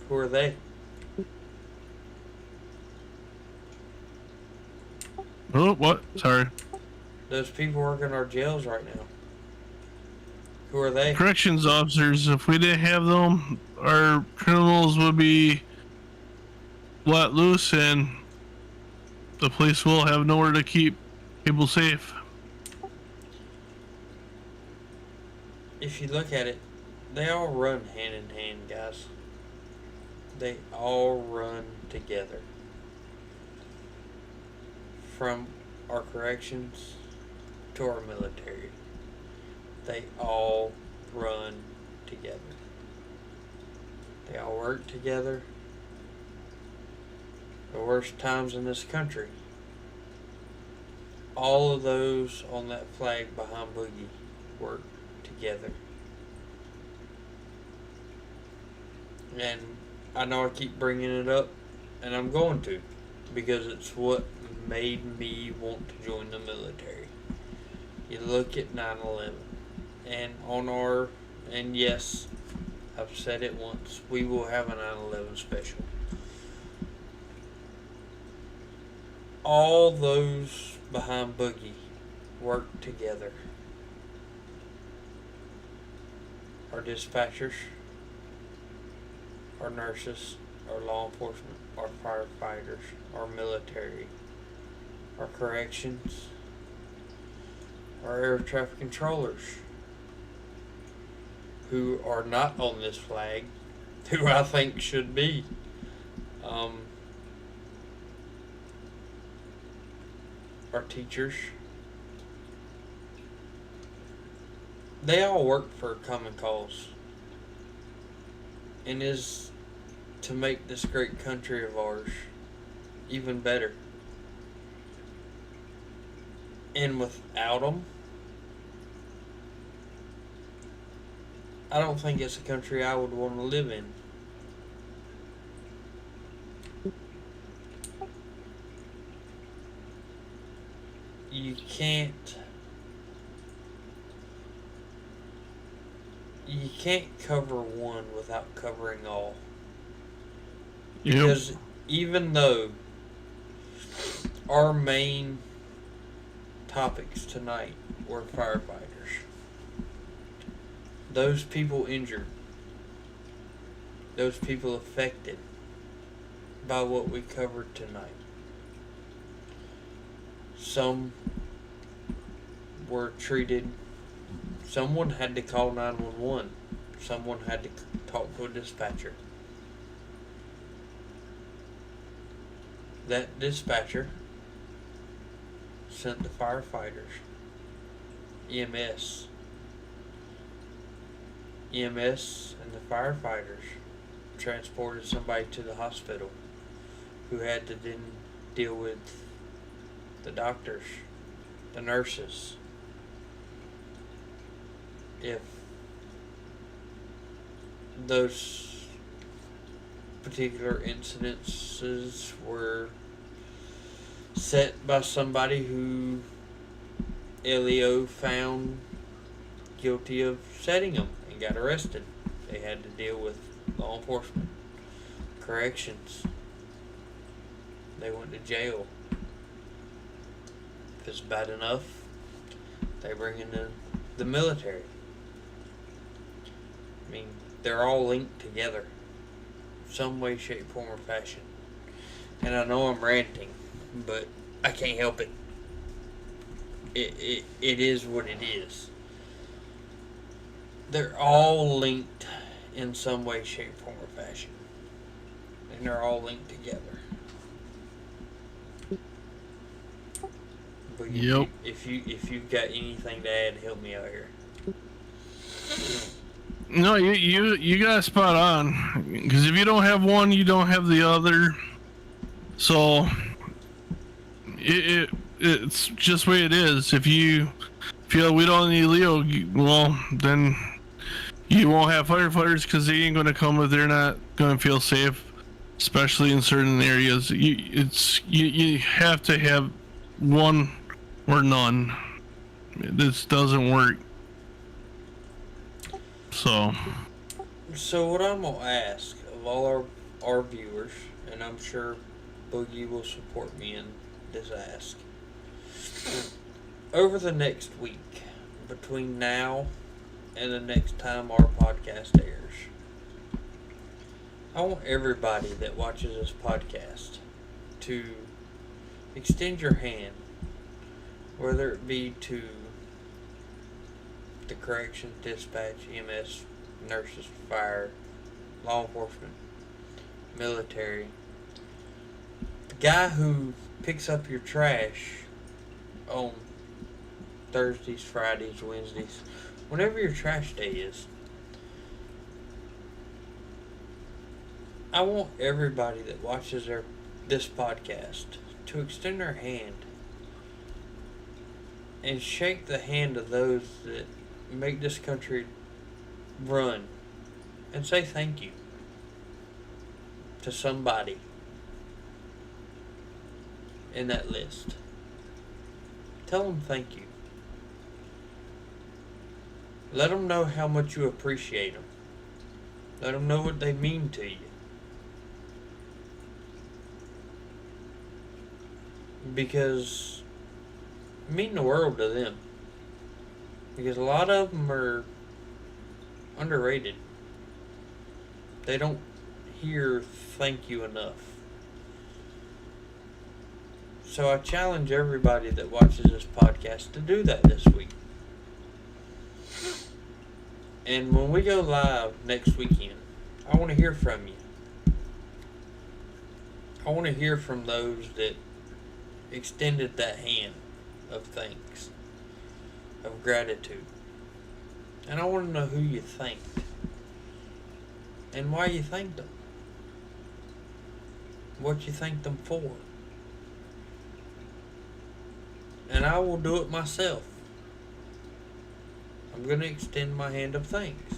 Who are they? Oh, what? Sorry. Those people work in our jails right now. Who are they? Corrections officers. If we didn't have them, our criminals would be let loose and the police will have nowhere to keep people safe. If you look at it, they all run hand in hand, guys. They all run together. From our corrections to our military. They all run together. They all work together. The worst times in this country. All of those on that flag behind Boogie work together. And I know I keep bringing it up, and I'm going to, because it's what made me want to join the military. You look at 9/11, and yes, I've said it once, we will have a 9/11 special. All those behind Boogie work together. Our dispatchers, our nurses, our law enforcement, our firefighters, our military, our corrections, our air traffic controllers, who are not on this flag, who I think should be. Our teachers, they all work for a common cause, and is to make this great country of ours even better. And without them, I don't think it's a country I would want to live in. You can't cover one without covering all. Yep. Because even though our main topics tonight were firefighters, those people injured, those people affected by what we covered tonight, some were treated, someone had to call 911, someone had to talk to a dispatcher. That dispatcher sent the firefighters, EMS and the firefighters transported somebody to the hospital who had to then deal with the doctors, the nurses. If those particular incidences were set by somebody who LEO found guilty of setting them and got arrested, they had to deal with law enforcement, corrections. They went to jail. If it's bad enough, they bring in the military. I mean, they're all linked together, some way, shape, form, or fashion. And I know I'm ranting, but I can't help it. It is what it is. They're all linked in some way, shape, form, or fashion. And they're all linked together. But Yep. If you've got anything to add, help me out here. No, you got it spot on. Because if you don't have one, you don't have the other. So it's just the way it is. If you feel we don't need Leo, well, then you won't have firefighters because they ain't going to come if they're not going to feel safe, especially in certain areas. You have to have one or none. This doesn't work. So what I'm going to ask of all our viewers, and I'm sure Boogie will support me in this ask, over the next week, between now and the next time our podcast airs, I want everybody that watches this podcast to extend your hand, whether it be to the corrections, dispatch, EMS, nurses, fire, law enforcement, military, the guy who picks up your trash on Thursdays, Fridays, Wednesdays, whenever your trash day is. I want everybody that watches this podcast to extend their hand and shake the hand of those that make this country run and say thank you to somebody in that list. Tell them thank you. Let them know how much you appreciate them. Let them know what they mean to you. Because mean the world to them. Because a lot of them are underrated. They don't hear thank you enough. So I challenge everybody that watches this podcast to do that this week. And when we go live next weekend, I want to hear from you. I want to hear from those that extended that hand of thanks, of gratitude. And I want to know who you thanked and why you thanked them. What you thanked them for. And I will do it myself. I'm going to extend my hand of thanks.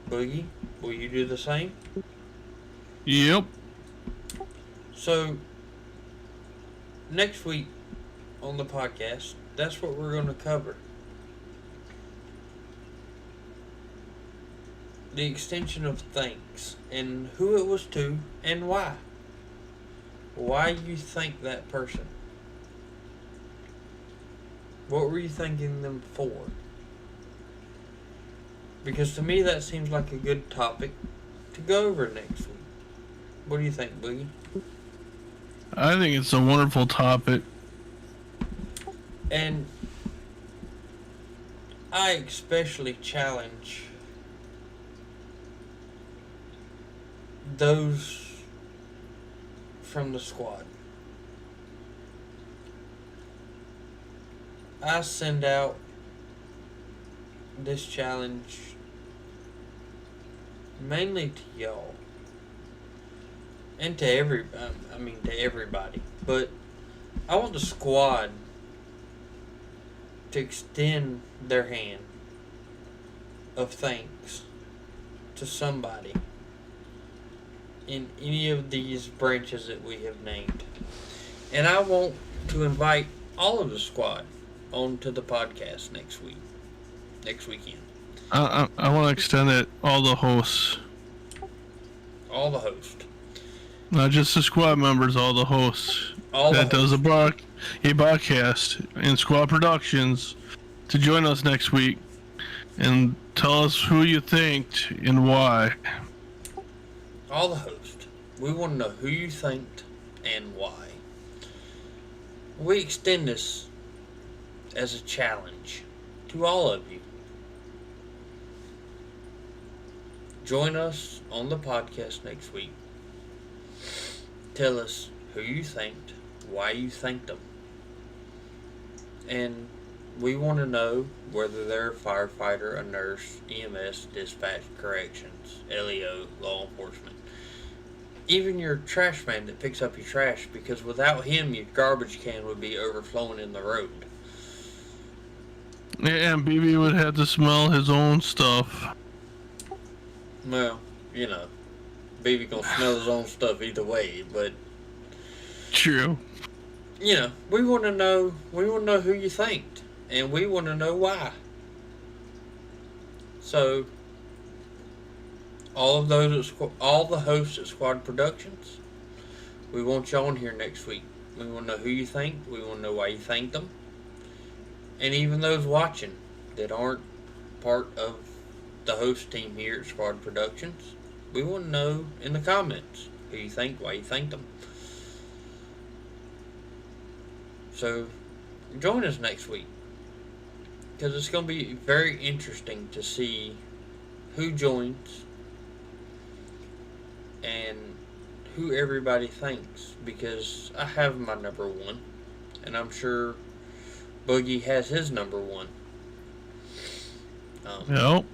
Boogie, will you do the same? Yep. So, next week on the podcast, that's what we're going to cover. The extension of thanks and who it was to and why. Why you thank that person. What were you thanking them for? Because to me that seems like a good topic to go over next week. What do you think, Boogie? I think it's a wonderful topic. And I especially challenge those from the squad. I send out this challenge mainly to y'all and to everybody, but I want the squad to extend their hand of thanks to somebody in any of these branches that we have named. And I want to invite all of the squad onto the podcast next weekend. I want to extend it all the hosts. All the hosts. Not just the squad members, all the hosts. All that the does a podcast in Squad Productions to join us next week and tell us who you thanked and why. All the hosts. We want to know who you thanked and why. We extend this as a challenge to all of you. Join us on the podcast next week. Tell us who you thanked, why you thanked them. And we want to know whether they're a firefighter, a nurse, EMS, dispatch, corrections, LEO, law enforcement. Even your trash man that picks up your trash, because without him your garbage can would be overflowing in the road. Yeah, and BB would have to smell his own stuff. Well, you know, BB gonna smell his own stuff either way, but true. You know, we want to know who you thanked, and we want to know why. So, all the hosts at Squad Productions, we want y'all on here next week. We want to know who you thanked. We want to know why you thanked them, and even those watching that aren't part of the host team here at Squad Productions, we want to know in the comments who you thanked, why you thanked them. So, join us next week, because it's going to be very interesting to see who joins and who everybody thanks, because I have my number one, and I'm sure Boogie has his number one. Yep.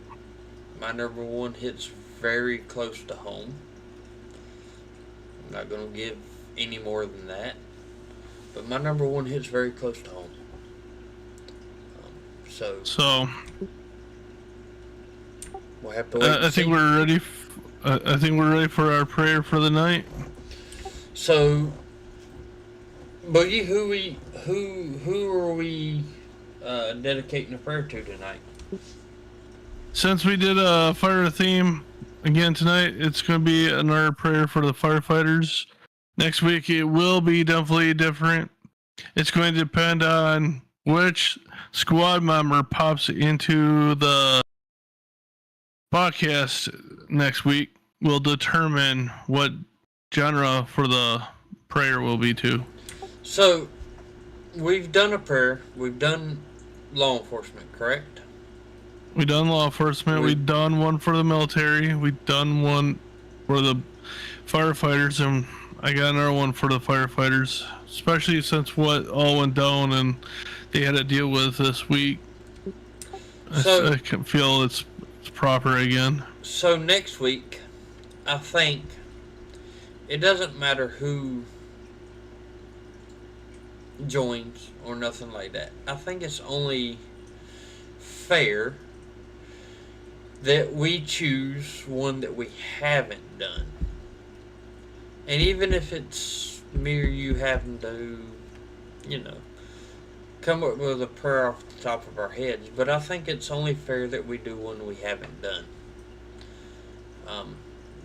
My number one hits very close to home. I'm not going to give any more than that. But my number one hits very close to home. So we'll have to wait. I think we're ready. I think we're ready for our prayer for the night. So, Boogie, who are we dedicating a prayer to tonight? since we did a fire theme again tonight, it's going to be another prayer for the firefighters. Next week, it will be definitely different. It's going to depend on which squad member pops into the podcast next week. Will determine what genre for the prayer will be too. So, we've done a prayer. We've done law enforcement, correct? We've done law enforcement. We've done one for the military. We've done one for the firefighters, and I got another one for the firefighters, especially since what all went down and they had to deal with this week. So, I can feel it's proper again. So next week, I think it doesn't matter who joins or nothing like that. I think it's only fair that we choose one that we haven't done. And even if it's me or you having to, come up with a prayer off the top of our heads, but I think it's only fair that we do one we haven't done.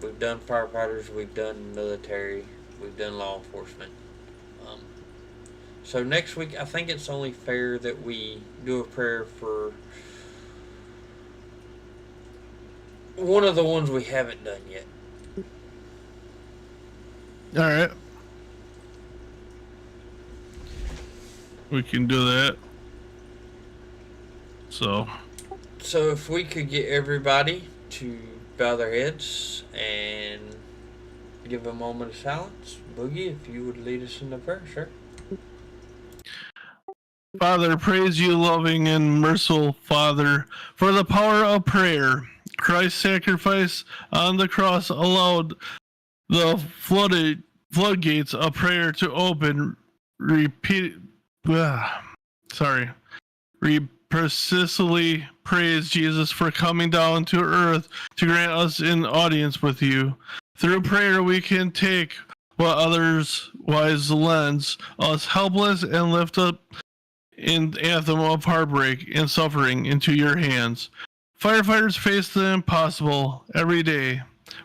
We've done firefighters, we've done military, we've done law enforcement. So next week, I think it's only fair that we do a prayer for one of the ones we haven't done yet. All right. We can do that. So if we could get everybody to bow their heads and give a moment of silence. Boogie, if you would lead us in the prayer, sure. Father, praise you, loving and merciful Father, for the power of prayer. Christ's sacrifice on the cross allowed the floodgates of prayer to open. Persistently praise Jesus for coming down to earth to grant us an audience with you. Through prayer, we can take what others wise lends us helpless and lift up an anthem of heartbreak and suffering into your hands. Firefighters face the impossible every day.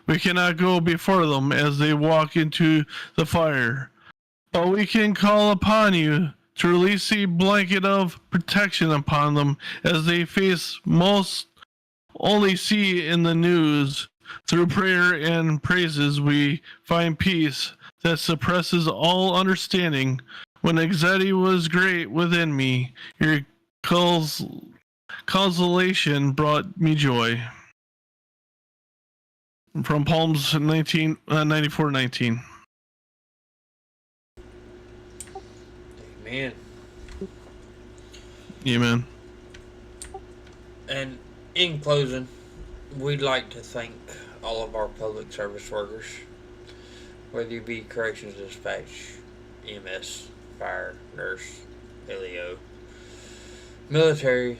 We cannot go before them as they walk into the fire, but we can call upon you to release a blanket of protection upon them as they face most only see in the news. Through prayer and praises, we find peace that suppresses all understanding. When anxiety was great within me, your consolation brought me joy. From Psalms 94:19. Amen. Amen. And in closing, we'd like to thank all of our public service workers, whether you be corrections dispatch, EMS, fire, nurse, LEO, military,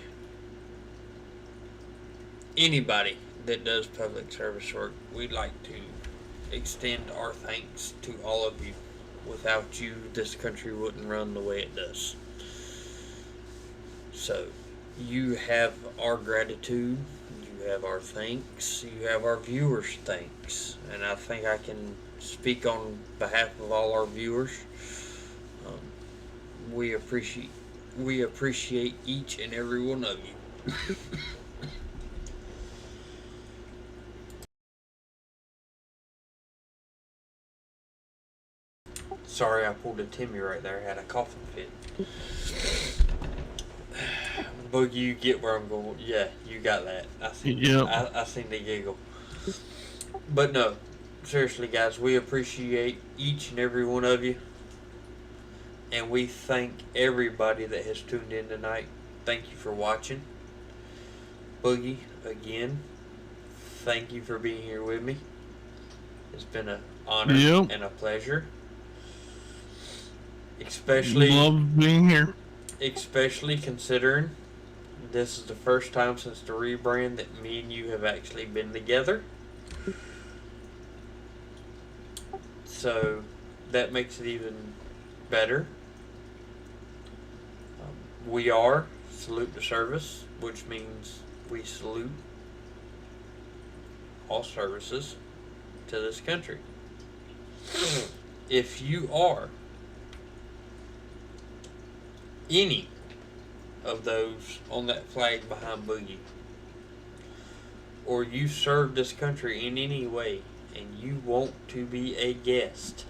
anybody that does public service work. We'd like to extend our thanks to all of you. Without you, this country wouldn't run the way it does. So, you have our gratitude, you have our thanks, you have our viewers' thanks, and I think I can speak on behalf of all our viewers. We appreciate each and every one of you. Sorry, I pulled a Timmy right there. I had a coughing fit. Boogie, you get where I'm going. Yeah, you got that. I seen the giggle. But no, seriously, guys, we appreciate each and every one of you. And we thank everybody that has tuned in tonight. Thank you for watching. Boogie, again, thank you for being here with me. It's been an honor and a pleasure. Especially love being here. Especially considering this is the first time since the rebrand that me and you have actually been together. So that makes it even better. We are salute to service, which means we salute all services to this country. If you are any of those on that flag behind Boogie, or you serve this country in any way, and you want to be a guest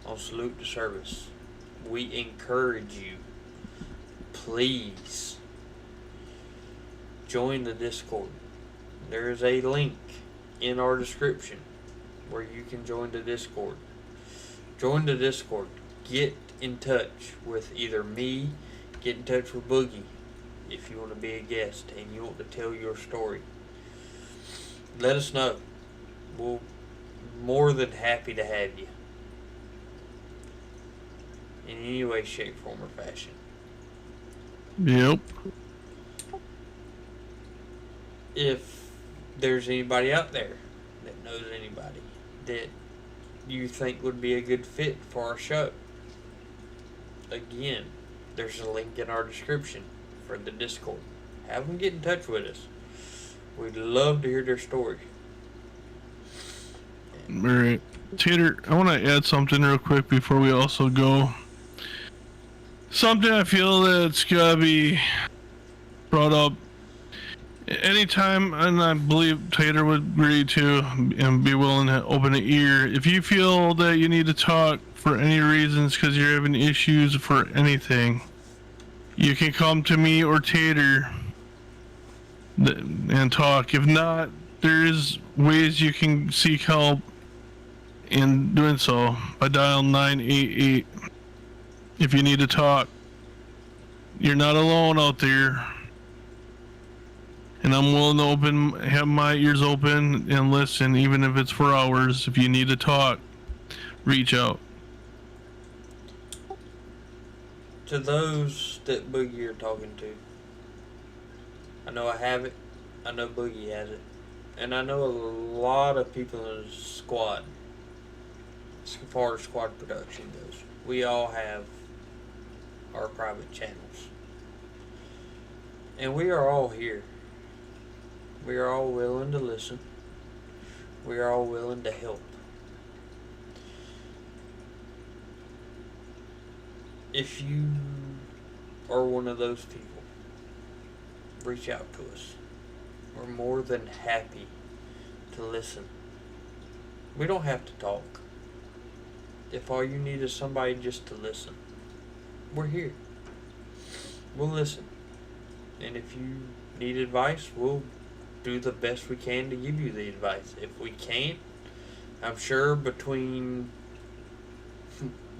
on Salute to Service, we encourage you, please join the Discord. There is a link in our description where you can join the Discord. Join the Discord. Get in touch with either me, get in touch with Boogie if you want to be a guest and you want to tell your story. Let us know. We'll more than happy to have you in any way, shape, form, or fashion. Yep. If there's anybody out there that knows anybody that you think would be a good fit for our show, again, there's a link in our description for the Discord. Have them get in touch with us. We'd love to hear their story. Alright. Tater, I want to add something real quick before we also go. Something I feel that's got to be brought up anytime, and I believe Tater would agree to and be willing to open an ear. If you feel that you need to talk for any reasons because you're having issues for anything, you can come to me or Tater and talk. If not, there's ways you can seek help in doing so by dialing 988 if you need to talk. You're not alone out there. And I'm willing to have my ears open and listen, even if it's for hours. If you need to talk, reach out. To those that Boogie you're talking to, I know I have it. I know Boogie has it. And I know a lot of people in the squad, as far as squad production goes. We all have our private channels. And we are all here. We are all willing to listen. We are all willing to help. If you are one of those people, reach out to us. We're more than happy to listen. We don't have to talk. If all you need is somebody just to listen, we're here. We'll listen. And if you need advice, we'll do the best we can to give you the advice. If we can't, I'm sure between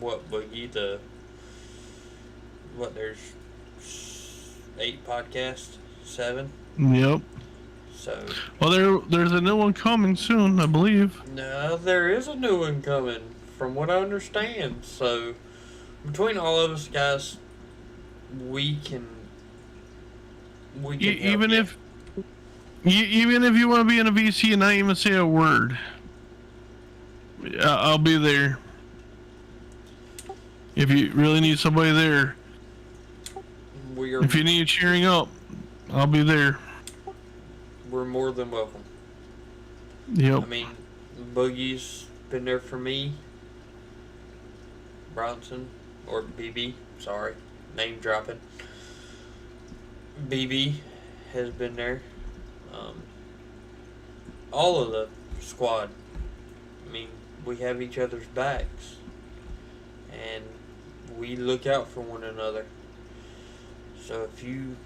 Boogie, there's 8 podcasts, 7. Yep. So. Well, there's a new one coming soon, I believe. No, there is a new one coming, from what I understand. So, between all of us guys, we can help even you. Even if you want to be in a VC and not even say a word, I'll be there. If you really need somebody there, if you need cheering up, I'll be there. We're more than welcome. Yep. I mean, Boogie's been there for me. Bronson, or BB, sorry, name dropping. BB has been there. All of the squad. I mean, we have each other's backs. And we look out for one another. So if you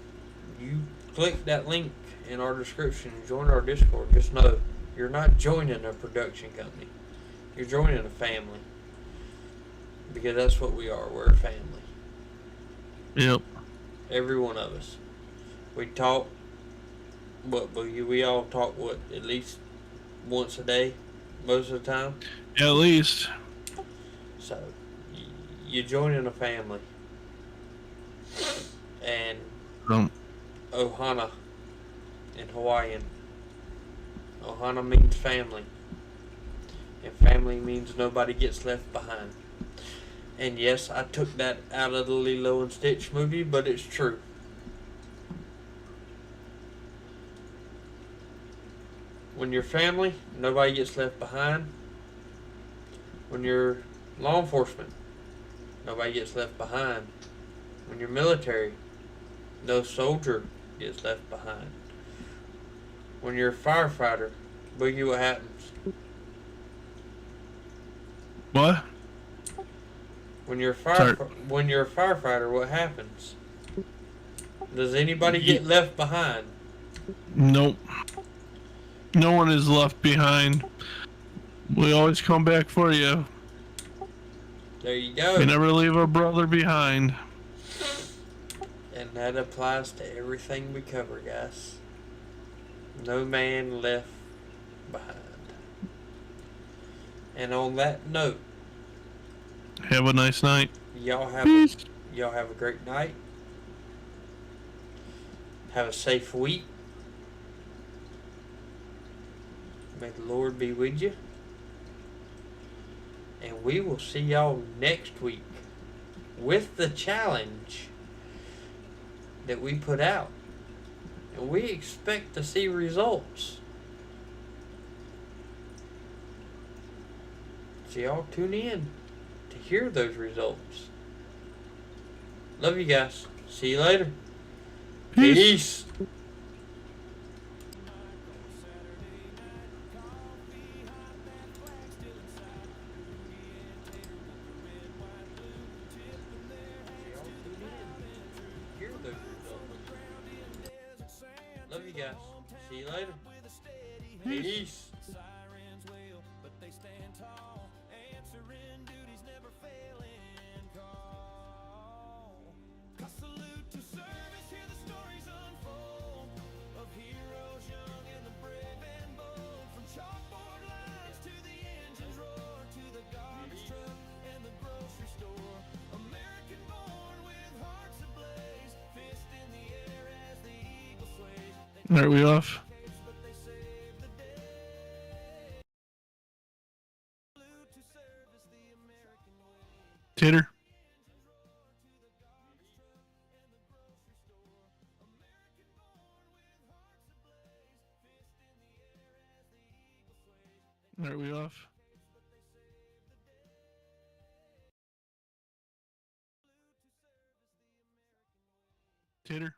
click that link in our description and join our Discord, just know you're not joining a production company. You're joining a family. Because that's what we are. We're a family. Yep. Every one of us. We talk. We all talk, at least once a day, most of the time? At least. So, you join in a family. And Ohana in Hawaiian. Ohana means family. And family means nobody gets left behind. And yes, I took that out of the Lilo and Stitch movie, but it's true. When you're family, nobody gets left behind. When you're law enforcement, nobody gets left behind. When you're military, no soldier gets left behind. When you're a firefighter, Boogie, what happens? What? When you're a firefighter, what happens? Does anybody get left behind? Nope. No one is left behind. We always come back for you. There you go. We never leave a brother behind. And that applies to everything we cover, guys. No man left behind. And on that note, have a nice night. Y'all have a great night. Have a safe week. May the Lord be with you. And we will see y'all next week with the challenge that we put out. And we expect to see results. So y'all tune in to hear those results. Love you guys. See you later. Peace. Love you guys. See you later. Peace. Sirens wail, but they stand tall. Answering duties never failing call. I salute to service, hear the stories unfold of heroes young and the brave and bold. From chalkboard lines to the engine's roar, to the garbage truck and the grocery store. American born with hearts ablaze, fist in the air as the eagle sways. Are we off? Tater? Are we off? Tater?